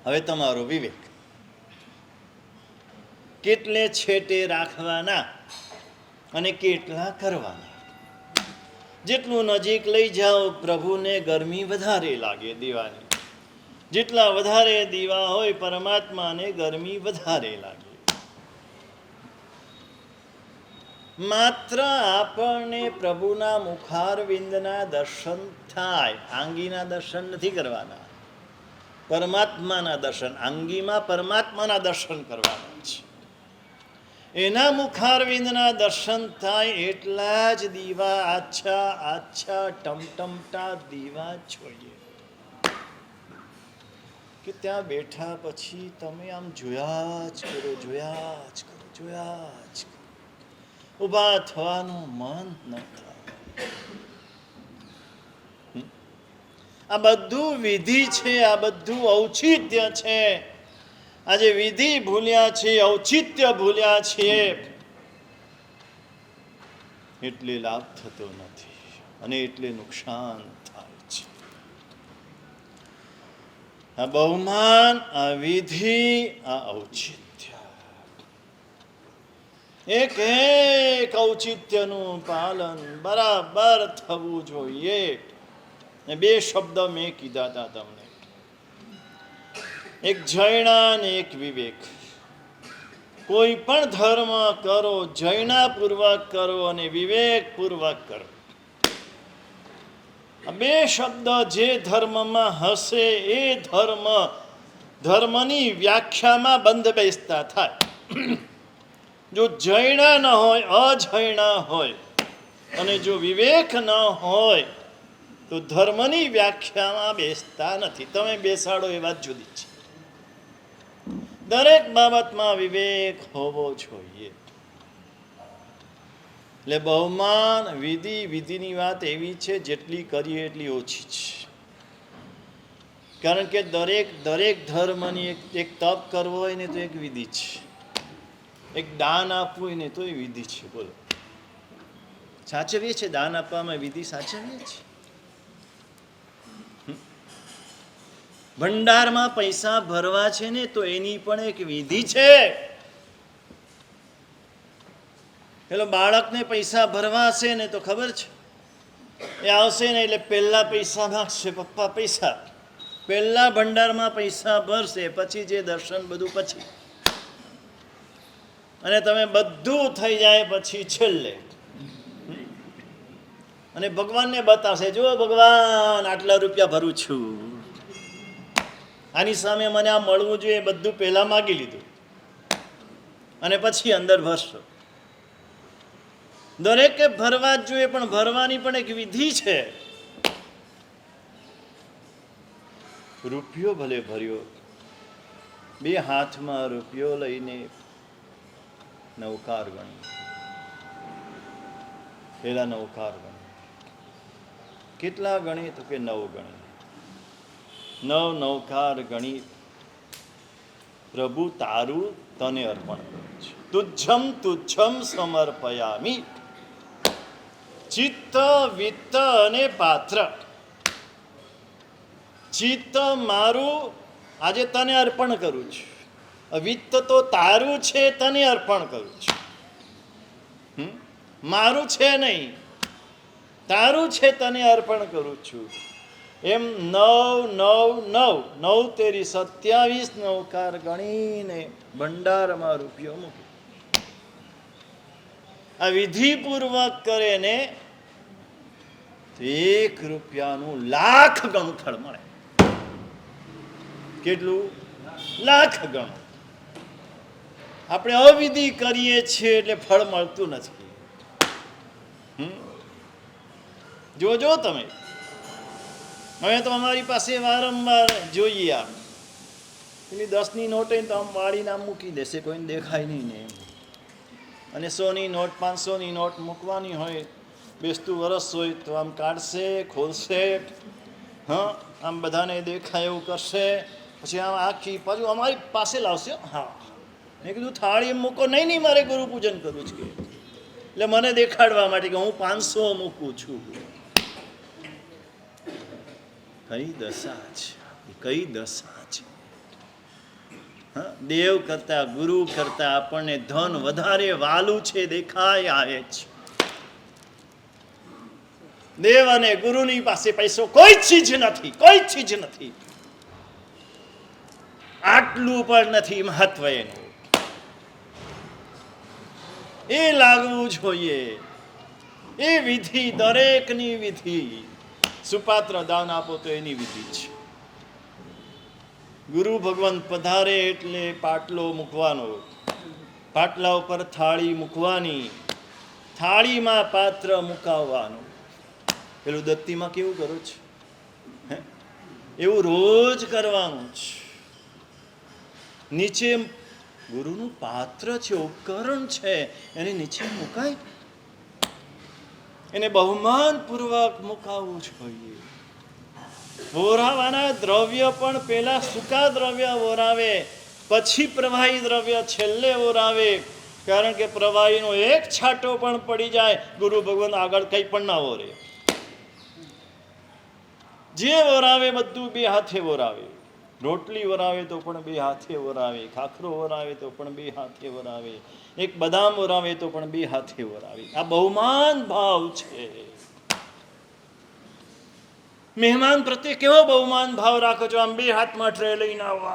હવે તમારો વિવેક, કેટલે છેટે રાખવાના અને કેટલા કરવાના? જેટલું નજીક લઈ જાઓ પ્રભુને ગરમી વધારે લાગે દીવાની. જેટલા વધારે દીવા હોય પરમાત્માને ગરમી વધારે લાગે. માત્ર આપણને પ્રભુના મુખારવિંદના દર્શન થાય, આંગીના દર્શન નથી કરવાના, પરમાત્માના દર્શન. આંગીમાં પરમાત્માના દર્શન કરવાના છે. એના મુખારવિંદના દર્શન થાય એટલા જ દીવા, આછા આછા ટમટમટા દીવા જોઈએ. કે ત્યાં બેઠા પછી તમે આમ જોયા જ કરો, જોયા જ કરો, જોયા જ કરો. ઊભા થવાનું મન ન થાય. આ બધું વિધિ છે, આ બધું ઔચિત્ય છે. આજે વિધિ ભૂલ્યા છે, ઔચિત્ય ભૂલ્યા છીએ, એટલે લાભ થતો નથી અને એટલે નુકસાન થાય છે. આ બહુમાન, આ વિધિ, આ ઔચિત્ય, એક એક ઔચિત્યનું પાલન બરાબર થવું જોઈએ. 2 શબ્દ મેં કીધા હતા તમને, એક જૈના અને એક વિવેક. કોઈ પણ ધર્મ કરો, જૈનાપૂર્વક કરો અને વિવેકપૂર્વક કરો. આ 2 શબ્દ જે ધર્મમાં હશે એ ધર્મની વ્યાખ્યામાં બંધ બેસતા થાય. જો જૈના ન હોય, અજૈના હોય અને જો વિવેક ન હોય તો ધર્મની વ્યાખ્યામાં બેસતા નથી. તમે બેસાડો એ વાત જુદી છે. દરેક બાબતમાં વિવેક હોવો જોઈએ. એટલે બહુમાન, વિધિની વાત એવી છે જેટલી કરીએ એટલી ઓછી છે. કારણ કે દરેક ધર્મની એક તપ કરવો હોય ને તો એક વિધિ છે, એક દાન આપવું હોય ને તો એ વિધિ છે. બોલો, સાચવીએ છે દાન આપવામાં વિધિ સાચવીએ છે. ભંડારમાં પૈસા ભરવા છે ને તો એની પણ એક વિધિ છે. પેલો બાળકને પૈસા ભરવા હશે ને તો ખબર છે, એ આવશે ને એટલે પહેલા પૈસા માગશે, પપ્પા પૈસા. પહેલા ભંડારમાં પૈસા ભરશે, પછી જે દર્શન બધું પછી, અને તમે બધું થઈ જાય પછી છેલ્લે. અને ભગવાનને બતાવશે, જો ભગવાન આટલા રૂપિયા ભરું છું, આની સામે મને આ મળવું જોઈએ, બધું પહેલા માગી લીધું અને પછી અંદર ભરશો. દરેકે ભરવા જ જોઈએ, પણ ભરવાની પણ એક વિધિ છે. રૂપિયો ભલે ભર્યો, 2 હાથમાં રૂપિયો લઈને નવકાર ગણી, પેલા નવકાર ગણી. કેટલા ગણી? તો કે 9 ગણી. 9 નવકાર ગણી પ્રભુ તારું તને અર્પણ કરું છું. તુચ્છમ સમર્પયામિ ચિત્ત, વિત્ત અને પાત્ર. ચિત્ત મારું આજે તને અર્પણ કરું છું. વિત્ત તો તારું છે, તને અર્પણ કરું છું. મારું છે નહીં, તારું છે, તને અર્પણ કરું છું. એમ 9 9 9 9 તેરી 27 નવકાર ગણીને ભંડારમાં રૂપિયો મૂકે. આ વિધિપૂર્વક કરે ને તો 1 રૂપિયાનું લાખ ગણું ફળ મળે. કેટલું? લાખ ગણું. આપણે અવિધિ કરીએ છીએ એટલે ફળ મળતું નથી. જોજો તમે. હવે તો અમારી પાસે વારંવાર જોઈએ આમ પેલી 10ની નોટ હોય તો આમ વાળીને આમ મૂકી દેશે, કોઈને દેખાય નહીં ને એમ. અને 100ની નોટ 500ની નોટ મૂકવાની હોય, બેસતું વરસ હોય તો આમ કાઢશે, ખોલશે, હા આમ બધાને દેખાય એવું કરશે, પછી આમ આખી પાછું અમારી પાસે લાવશે. હા મેં કીધું થાળી એમ મૂકો. નહીં નહીં, મારે ગુરુ પૂજન કરવું છે કે, એટલે મને દેખાડવા માટે કે હું 500 મૂકું છું. કઈ દશા છે, કઈ દશા છે. હા, દેવ કરતા ગુરુ કરતા આપણને ધન વધારે વાલું છે, દેખાય આવે છે. દેવ અને ગુરુની પાસે પૈસો કોઈ ચીજ નથી, કોઈ ચીજ નથી. આટલું પણ નથી મહત્વ એનું. એ લાગવું જોઈએ. એ વિધિ, દરેકની વિધિ. સુપાત્ર દાન આપો તો એની વિધિ છે. ગુરુ ભગવાન પધારે એટલે પાટલો મૂકવાનો, પાટલા ઉપર થાળી મૂકવાની, થાળીમાં પાત્ર મુકાવવાનું. પેલું દત્તીમાં કેવું કરો છો, એવું રોજ કરવાનું છે. નીચે ગુરુનું પાત્ર છે, ઉપકરણ છે, એને નીચે મુકાય, એને બહુમાન પૂર્વક મુકાવવું જોઈએ. વોરાવાના દ્રવ્ય પણ પેલા સૂકા દ્રવ્ય વોરાવે, પછી પ્રવાહી દ્રવ્ય છેલ્લે વોરાવે. કારણ કે પ્રવાહીનો એક છાંટો પણ પડી જાય, ગુરુ ભગવાન આગળ કંઈ પણ ના વોરે. જે વોરાવે બધું 2 હાથે વોરાવે. રોટલી વરાવે તો પણ 2 હાથે વરાવે, ખાખરો વરાવે તો પણ 2 હાથે વરાવે, એક બદામ વરાવે તો પણ 2 હાથે વરાવે. આ બહુમાન ભાવ છે. મહેમાન પ્રત્યે કેવો બહુમાન ભાવ રાખો છો? આમ 2 હાથમાં ટ્રે લઈને આવો,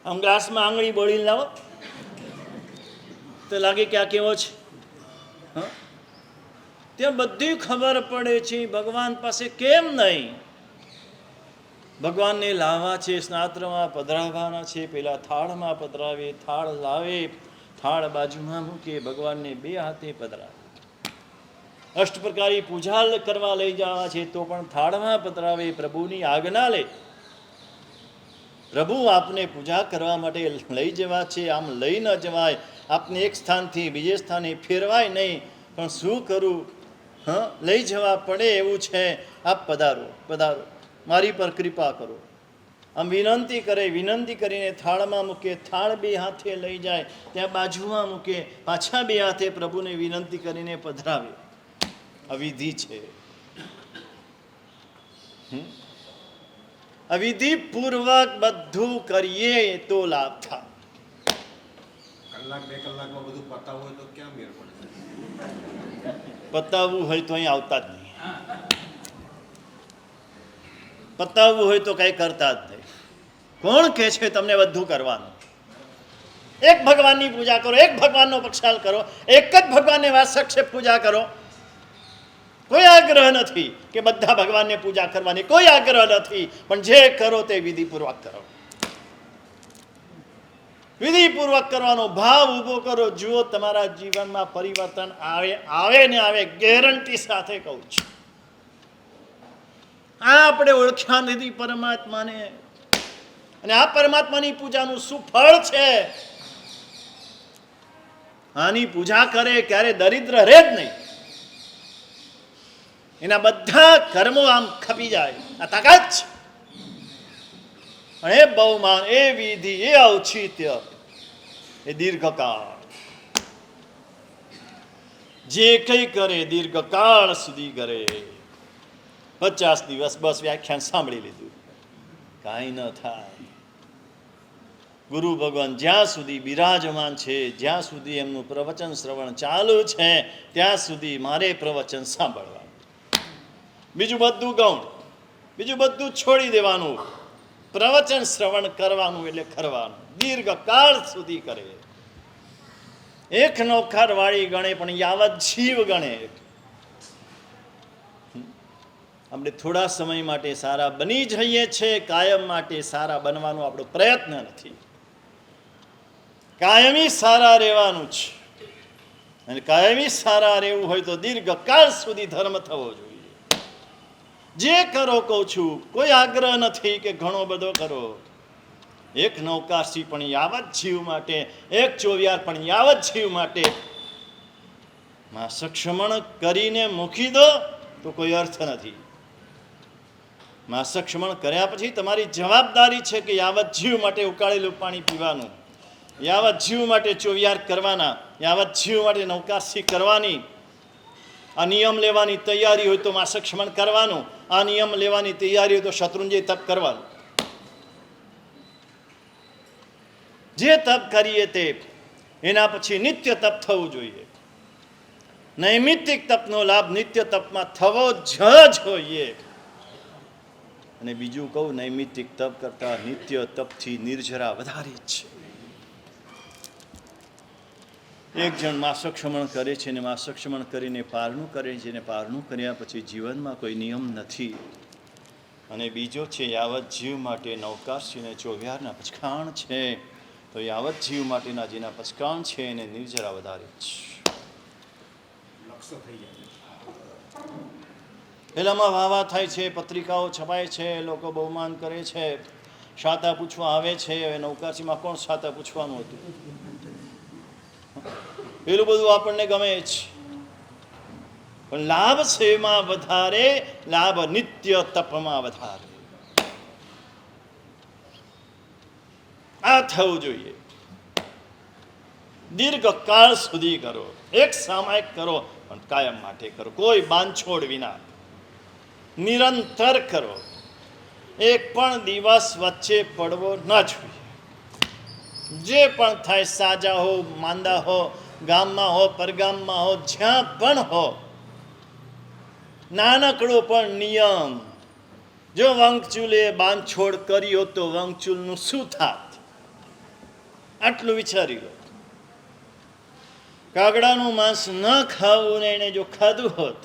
આમ ગ્લાસમાં આંગળી બોળીને લાવો તો લાગે કે આ કેવો છે. ત્યાં બધી ખબર પડે છે. ભગવાન પાસે કેમ નહીં? ભગવાનને લાવવા છે, સ્નાત્રમાં પધરાવવાના છે, પેલા થાળમાં પધરાવે, થાળ લાવે, થાળ બાજુમાં મૂકે, ભગવાનને 2 હાથે પધરાવે. અષ્ટપ્રકારી પૂજા કરવા લઈ જવા છે તો પણ થાળમાં પધરાવે, પ્રભુની આજ્ઞા લે. પ્રભુ આપને પૂજા કરવા માટે લઈ જવા છે, આમ લઈ ન જવાય. આપને એક સ્થાનથી બીજે સ્થાને ફેરવાય નહીં, પણ શું કરું, લઈ જવા પડે એવું છે. આપ પધારો, પધારો, મારી પર કૃપા કરો. આમ વિનંતી કરે, વિનંતી કરીને થાળમાં મૂકે, થાળ 2 હાથે લઈ જાય, ત્યાં બાજુમાં મૂકે, પાછા 2 હાથે પ્રભુને વિનંતી કરીને પધરાવે. આ વિધિ છે. અવિધિ પૂર્વક બધું કરીએ તો લાભ થાય. કલાક 2 કલાકમાં બધું પતાવવું હોય તો ક્યાં મેળ પડે? પતાવવું હોય તો અહીં આવતા જ નહીં. પતાવવું હોય તો કઈ કરતા જ નહીં. કોણ કહે છે તમને બધું કરવાનું? એક ભગવાનની પૂજા કરો, એક ભગવાનનો પક્ષાલ કરો, એક જ ભગવાનને વાસક્ષેપ પૂજા કરો. કોઈ આગ્રહ નથી કે બધા ભગવાનને પૂજા કરવાની, કોઈ આગ્રહ નથી. પણ જે કરો તે વિધિપૂર્વક કરો. વિધિપૂર્વક કરવાનો ભાવ ઊભો કરો. જુઓ તમારા જીવનમાં પરિવર્તન આવે ને આવે, ગેરંટી સાથે કહું છું. આ આપણે ઓળખ્યા નથી પરમાત્માને, અને આ પરમાત્માની પૂજાનું શું ફળ છે? આની પૂજા કરે ક્યારે દરિદ્ર રહે જ નહીં. એના બધા કર્મો આમ ખપી જાય. આ તાકાત છે. એ બહુમાન, એ વિધિ, એ ઔચિત્ય, એ દીર્ઘકાળ. જે કંઈ કરે દીર્ઘકાળ સુધી કરે. 50 દિવસ બસ વ્યાખ્યાન સાંભળી લીધું, કાંઈ ન થાય. ગુરુ ભગવાન જ્યાં સુધી બિરાજમાન છે, જ્યાં સુધી એમનું પ્રવચન શ્રવણ ચાલુ છે, ત્યાં સુધી મારે પ્રવચન સાંભળવાનું. બીજું બધું ગૌણ, બીજું બધું છોડી દેવાનું. પ્રવચન શ્રવણ કરવાનું એટલે કરવાનું. દીર્ઘકાળ સુધી કરે. એક નોકાર વાળી ગણે પણ યાવત જીવ ગણે. આપણે થોડા સમય માટે સારા બની જઈએ છીએ, કાયમ માટે સારા બનવાનો આપણો પ્રયત્ન નથી. કાયમી સારા રહેવાનું છે, અને કાયમી સારા રહેવું હોય તો દીર્ઘકાળ સુધી ધર્મ થવો જોઈએ. જે કરો કહું છું, કોઈ આગ્રહ નથી કે ઘણો બધો કરો. એક નૌકાશી પણ યાવત જીવ માટે, એક ચોવિયાર પણ યાવત જીવ માટે માં સક્ષમણ કરીને મૂકી દો તો કોઈ અર્થ નથી. માં સક્ષમણ કર્યા પછી તમારી જવાબદારી છે કે યાવત જીવ માટે ઉકાળેલું પાણી પીવાનું, યાવત જીવ માટે ચોવિયાર કરવાના, યાવત જીવ માટે નૌકાશી કરવાની. આ નિયમ લેવાની તૈયારી હોય તો માં સક્ષમણ કરવાનું, આ નિયમ લેવાની તૈયારી હોય તો શત્રુંજય તપ કરવાનું. જે તપ કરીએ તે એના પછી નિત્ય તપ થવું જોઈએ. નૈમિત્તિક તપનો લાભ નિત્ય તપમાં થવો જ જોઈએ. અને બીજું કહું, નૈમિત્તિક તપ કરતા નિત્ય તપથી નિર્જરા વધારે છે. એક જણ માસક્ષમણ કરે છે ને માસક્ષમણ કરીને પારણું કરે છે ને પારણું કર્યા પછી જીવનમાં કોઈ નિયમ નથી. અને બીજો છે યાવત જીવ માટે નૌકાશીને ચોવ્યારના પચકાણ છે, તો યાવત જીવ માટેના જેના પચકાણ છે એને નિર્જરા વધારે છે. લક્ષ્ય થઈ જાય. પેલામાં વાવા થાય છે, પત્રિકાઓ છપાય છે, લોકો બહુમાન કરે છે, શાતા પૂછવા આવે છે. હવે નૌકાશીમાં કોણ શાતા પૂછવાનું હતું? પેલું બધું આપણને ગમે છે, પણ લાભ છે એમાં વધારે, લાભ નિત્ય તપમાં વધારે. આ થવું જોઈએ. દીર્ઘકાળ સુધી કરો, એક સામાયિક કરો, પણ કાયમ માટે કરો, કોઈ બાંધછોડ વિના નિરંતર કરો. એક પણ દિવસ વચ્ચે પડવો ન જોઈએ. જે પણ થાય, સાજા હો, માંદા હો, ગામમાં હો, પરગામમાં હો, જ્યાં પણ હો, નાનકડો પણ નિયમ. જો વંકચુલે બાંધછોડ કરી હોત તો વંકચુલનું શું થાત? આટલું વિચારી લો. કાગડાનું માંસ ન ખાવું ને એને જો ખાધું હોત,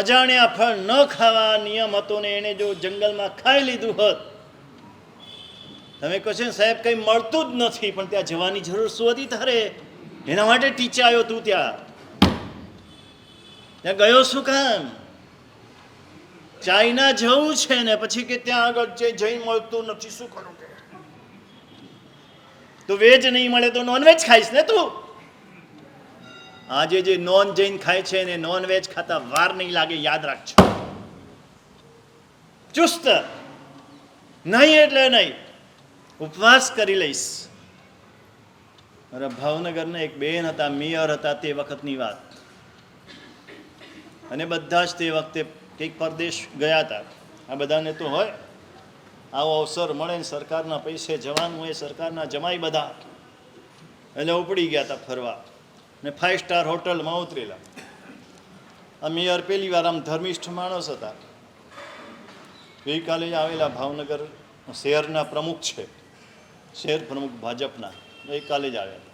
અજાણ્યા ફળ ન ખાવા નિયમ હતો ને એને જો જંગલમાં ખાઈ લીધું હોત, તમે કહો છો સાહેબ કંઈ મળતું જ નથી, પણ ત્યાં જવાની જરૂર શું હતી તારે? એના માટે ટીચાયો તું ત્યાં ગયો શું કામ? ચાઇના જવું છે ને પછી કે ત્યાં આગળ જઈ મળતું નથી, શું કરું? તો વેજ નહીં મળે તો નોનવેજ ખાઈશ ને તું? આજે જે નોન જૈન ખાય છે ને નોન વેજ ખાતા વાર નહીં લાગે, યાદ રાખજો. ચુસ્ત નહીં એટલે નહીં, ઉપવાસ કરી લઈશ. મારા ભાવનગરના એક બેન હતા, મેયર હતા તે વખતની વાત, અને બધા જ તે વખતે કંઈક પરદેશ ગયા હતા. આ બધાને તો હોય, આવો અવસર મળે ને સરકારના પૈસે જવાનું હોય, સરકારના જમાઈ બધા, એટલે ઉપડી ગયા હતા ફરવા ને 5 સ્ટાર હોટલમાં ઉતરેલા. આ મેયર પહેલી વાર આમ ધર્મિષ્ઠ માણસ હતા. ગઈકાલે જ આવેલા, ભાવનગર શહેરના પ્રમુખ છે, શહેર પ્રમુખ ભાજપના, ગઈકાલે જ આવ્યા.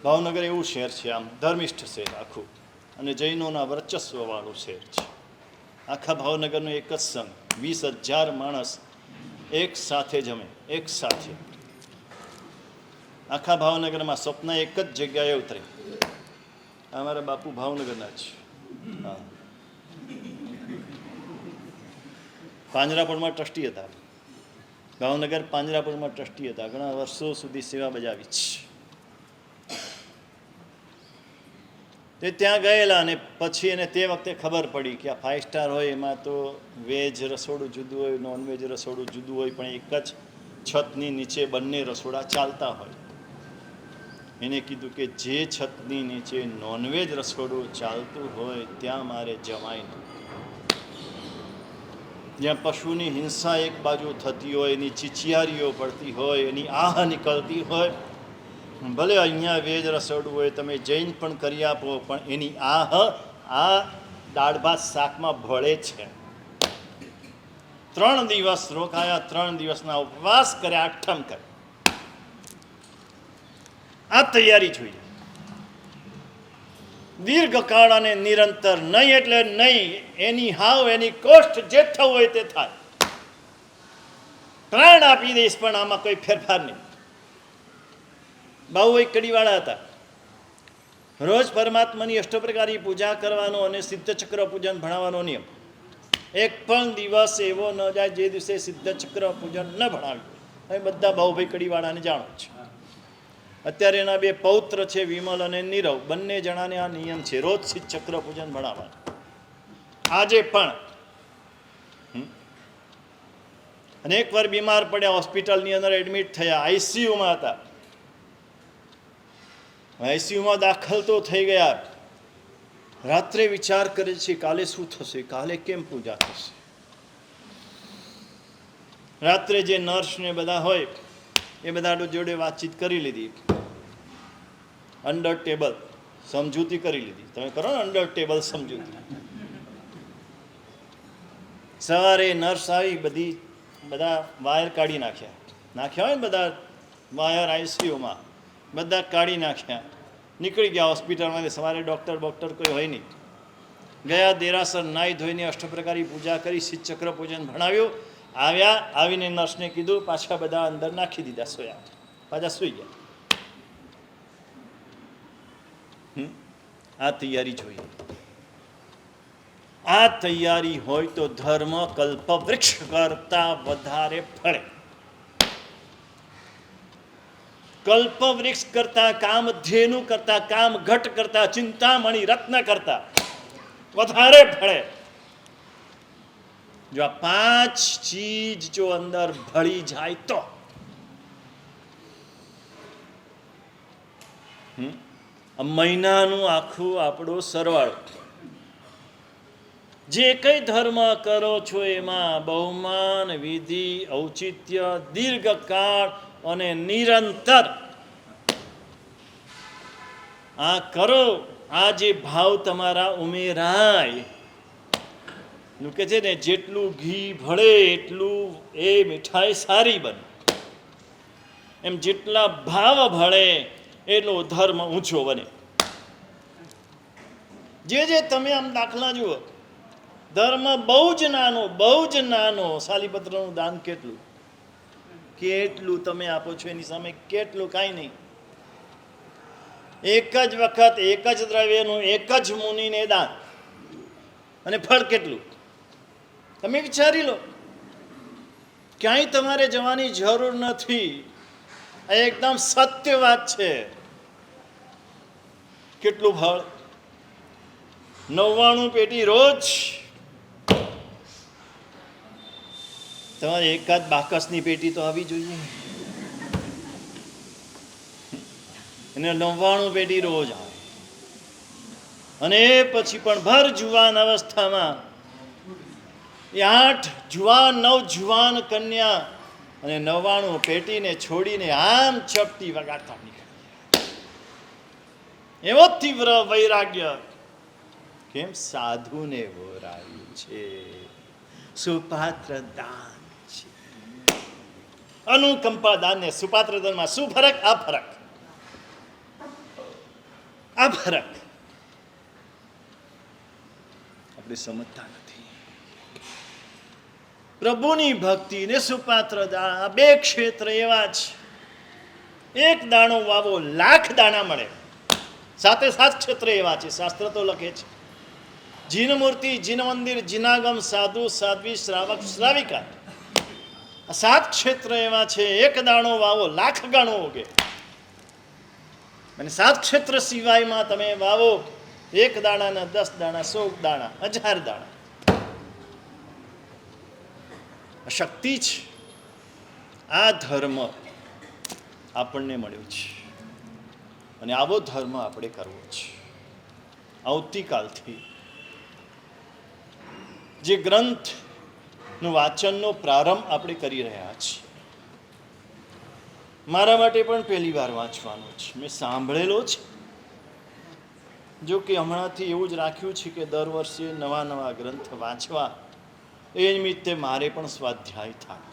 ભાવનગર એવું શહેર છે, આમ ધર્મિષ્ઠ શહેર આખું, અને જૈનોના વર્ચસ્વવાળું શહેર છે. આખા ભાવનગરનો એક જ સંઘ, 20,000 માણસ એક સાથે જમે, એક સાથે. આખા ભાવનગરમાં સ્વપ્ન એક જ જગ્યાએ ઉતરે. અમારા બાપુ ભાવનગરના જ. હા, પાંજરાપોળમાં ટ્રસ્ટી હતા. ભાવનગર પાંજરાપોળમાં ટ્રસ્ટી હતા, ઘણા વર્ષો સુધી સેવા બજાવી છે. તે ત્યાં ગયેલા, અને પછી એને તે વખતે ખબર પડી કે આ 5 સ્ટાર હોય એમાં તો વેજ રસોડું જુદું હોય, નોનવેજ રસોડું જુદું હોય, પણ એક જ છતની નીચે બંને રસોડા ચાલતા હોય. એને કીધું કે જે છતની નીચે નોનવેજ રસોડું ચાલતું હોય ત્યાં મારે જમાય નહીં. જ્યાં પશુની હિંસા એક બાજુ થતી હોય, એની ચીચિયારીઓ પડતી હોય, એની આહ નીકળતી હોય, ભલે અહીંયા વેજ રસોડું હોય, તમે જૈન પણ કરી આપો, પણ એની આહ આ દાળ ભાત શાકમાં ભળે છે. 3 દિવસ રોકાયા, 3 દિવસના ઉપવાસ કર્યા, અઠ્ઠમ કર્યા. આ તૈયારી જોઈએ. દીર્ઘકાળ અને નિરંતર. નહીં એટલે નહીં, એની હાવ એની કોસ્ટ જે થવું હોય તે થાય. પ્રાણ આપી દઈશ પણ આમાં કોઈ ફેરફાર નહીં. બાહુ એક કડીવાળા હતા. રોજ પરમાત્માની અષ્ટપ્રકારી પૂજા કરવાનો અને સિદ્ધચક્ર પૂજન ભણાવવાનો નિયમ. એક પણ દિવસ એવો ન જાય જે દિવસે સિદ્ધચક્ર પૂજન ન ભણાવ્યું. હવે બધા બાહુભાઈ કડીવાળાને જાણો છે. અત્યારે એના બે પૌત્ર છે, વિમલ અને નીરવ. બંને જણાને આ નિયમ છે, રોજ સિદ્ધચક્ર પૂજન ભણાવવાનું. આજે પણ. અને એકવાર બીમાર પડ્યા, હોસ્પિટલની અંદર એડમિટ થયા, આઈસીયુમાં હતા. આઈસીયુમાં દાખલ તો થઈ ગયા. રાત્રે વિચાર કરે છે કાલે શું થશે, કાલે કેમ પૂજા થશે. રાત્રે જે નર્સ ને બધા હોય એ બધા જોડે વાતચીત કરી લીધી, અંડર ટેબલ સમજૂતી કરી લીધી. તમે કરો ને અંડર ટેબલ સમજૂતી. સવારે નર્સ આવી, બધા વાયર કાઢી નાખ્યા હોય ને, બધા વાયર આઈસીયુમાં બધા કાઢી નાખ્યા. નીકળી ગયા હોસ્પિટલમાં. સવારે ડૉક્ટર કોઈ હોય નહીં. ગયા દેરાસર, નાહી ધોઈને અષ્ટપ્રકારી પૂજા કરી, સિદ્ધચક્ર પૂજન ભણાવ્યું. આવ્યા, આવીને નર્સને કીધું, પાછા બધા અંદર નાખી દીધા, સોયા, પાછા સૂઈ ગયા. આ તૈયારી જોઈએ. આ તૈયારી હોય તો ધર્મ કલ્પવૃક્ષ કરતા વધારે ફળે. કલ્પવૃક્ષ કરતા, કામધેનુ કરતા, કામઘટ કરતા, ચિંતામણી રત્ન કરતા વધારે ફળે. જો આ 5 ચીજ જો અંદર ભળી જાય તો મહિનાનું આખું આપણો સરવાળો. જે કંઈ ધર્મ કરો છો એમાં બહુમાન, વિધિ, ઔચિત્ય, દીર્ઘકાળ અને નિરંતર આ કરો. આ જે ભાવ તમારા ઉમેરાય, કે છે ને, જેટલું ઘી ભળે એટલું એ મીઠાઈ સારી બને. એમ જેટલા ભાવ ભળે એટલો ધર્મ ઊંચો બને. જે તમે આમ દાખલા જુઓ, ધર્મ બહુ જ નાનો. સાલીપત્રનું દાન કેટલું તમે આપો છો, એની સામે કેટલું, કાંઈ નહીં. એક જ વખત, એક જ દ્રવ્યનું, એક જ મુનિને દાન, અને ફળ કેટલું તમે વિચારી લો. ક્યાંય તમારે જવાની જરૂર નથી. આ એકદમ સત્ય વાત છે. કેટલું ફળ? 99 પેટી રોજ. તમારે એકાદ બાકસની પેટી તો આવી જોઈએ. અને 99 પેટી રોજ આવે. અને પછી પણ ભર જુવાન અવસ્થામાં 8 જુવાન 9 જુવાન કન્યા અને 99 પેટીને છોડીને આમ ચપટી વગાડતા નીકળ્યા. એવો તીવ્ર વૈરાગ્ય. કેમ? સાધુને વોરાયું છે, સુપાત્ર દાન છે. અનુકંપા દાન ને સુપાત્ર દાનમાં શું ફરક? આ ફરક આપણે સમજતા નથી. પ્રભુની ભક્તિ ને સુપાત્ર દાન, આ બે ક્ષેત્ર એવા છે. એક દાણો વાવો, લાખ દાણા મળે. 7 ક્ષેત્ર એવા છે. શાસ્ત્ર તો લખે છે, જીન મૂર્તિ, જીન મંદિર, જીનાગમ, સાધુ, સાધ્વી, શ્રાવક, શ્રાવિકા. આ 7 ક્ષેત્ર એવા છે. એક દાણો વાવો, લાખ ગણો ઉગે. અને 7 ક્ષેત્ર સિવાયમાં તમે વાવો, 1 દાણાના 10 દાણા, 100 દાણા, 1000 દાણા. શક્તિ છે. આ ધર્મ આપણને મળ્યો છે, અને આવો ધર્મ આપણે કરવો છે. આવતીકાલથી જે ગ્રંથનું વાંચનનો પ્રારંભ આપણે કરી રહ્યા છીએ, મારા માટે પણ પહેલી વાર વાંચવાનો છે. મેં સાંભળેલો છે, જો કે હમણાંથી એવું જ રાખ્યું છે કે દર વર્ષે નવા ગ્રંથ વાંચવા. એ નિમિત્તે મારે પણ સ્વાધ્યાય થાય.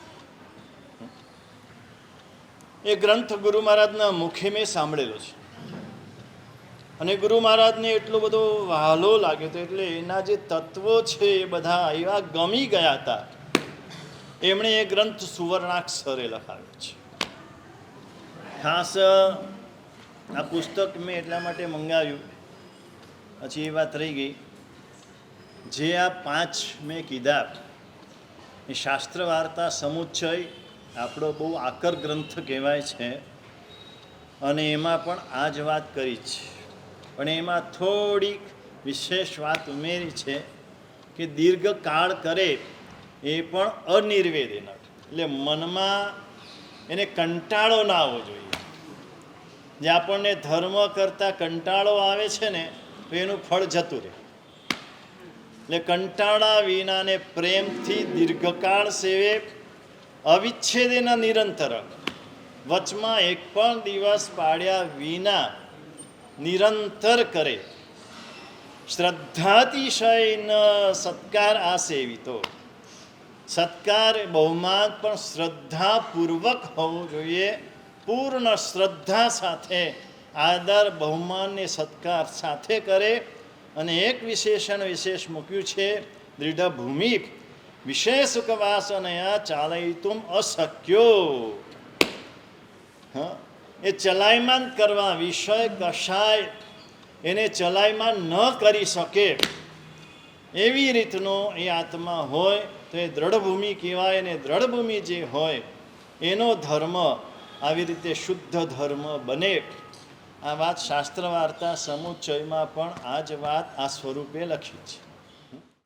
એ ગ્રંથ ગુરુ મહારાજના મુખે મેં સાંભળેલો છે અને ગુરુ મહારાજને એટલો બધો વહાલો લાગ્યો હતો, એટલે એના જે તત્વો છે એ બધા એવા ગમી ગયા હતા, એમણે એ ગ્રંથ સુવર્ણાક્ષરે લખાવ્યો છે. ખાસ આ પુસ્તક મેં એટલા માટે મંગાવ્યું, પછી એ વાત રહી ગઈ, જે આ 5 મેં કીધા એ શાસ્ત્ર વાર્તા સમુચ્ચય આપણો બહુ આકર ગ્રંથ કહેવાય છે અને એમાં પણ આ જ વાત કરી છે, પણ એમાં થોડીક વિશેષ વાત ઉમેરી છે કે દીર્ઘકાળ કરે એ પણ અનિર્વેદેન, એટલે મનમાં એને કંટાળો ના આવવો જોઈએ. જે આપણને ધર્મ કરતાં કંટાળો આવે છે ને તો એનું ફળ જતું રહે. એટલે કંટાળા વિનાને પ્રેમથી દીર્ઘકાળ સેવે, અવિચ્છેદેન નિરંતર, વચમાં એક પણ દિવસ પાડ્યા વિના નિરંતર કરે. શ્રદ્ધાતિશય ન સત્કાર આ સેવિતો, સત્કાર બહુમાન પણ શ્રદ્ધાપૂર્વક હોવું જોઈએ, પૂર્ણ શ્રદ્ધા સાથે આદર બહુમાનને સત્કાર સાથે કરે. અને એક વિશેષ મૂક્યું છે, દૃઢ ભૂમિ વિશેષ સુખવાસનયા ચાલયિતુમ અશક્યો. હા, એ ચલાયમાન કરવા વિષય કશાય એને ચલાયમાન ન કરી શકે એવી રીતનો એ આત્મા હોય તો એ દ્રઢભૂમિ કહેવાય. અને દ્રઢભૂમિ જે હોય એનો ધર્મ આવી રીતે શુદ્ધ ધર્મ બને. આ વાત શાસ્ત્ર વાર્તા સમુચ્ચયમાં પણ આ જ વાત આ સ્વરૂપે લખી છે.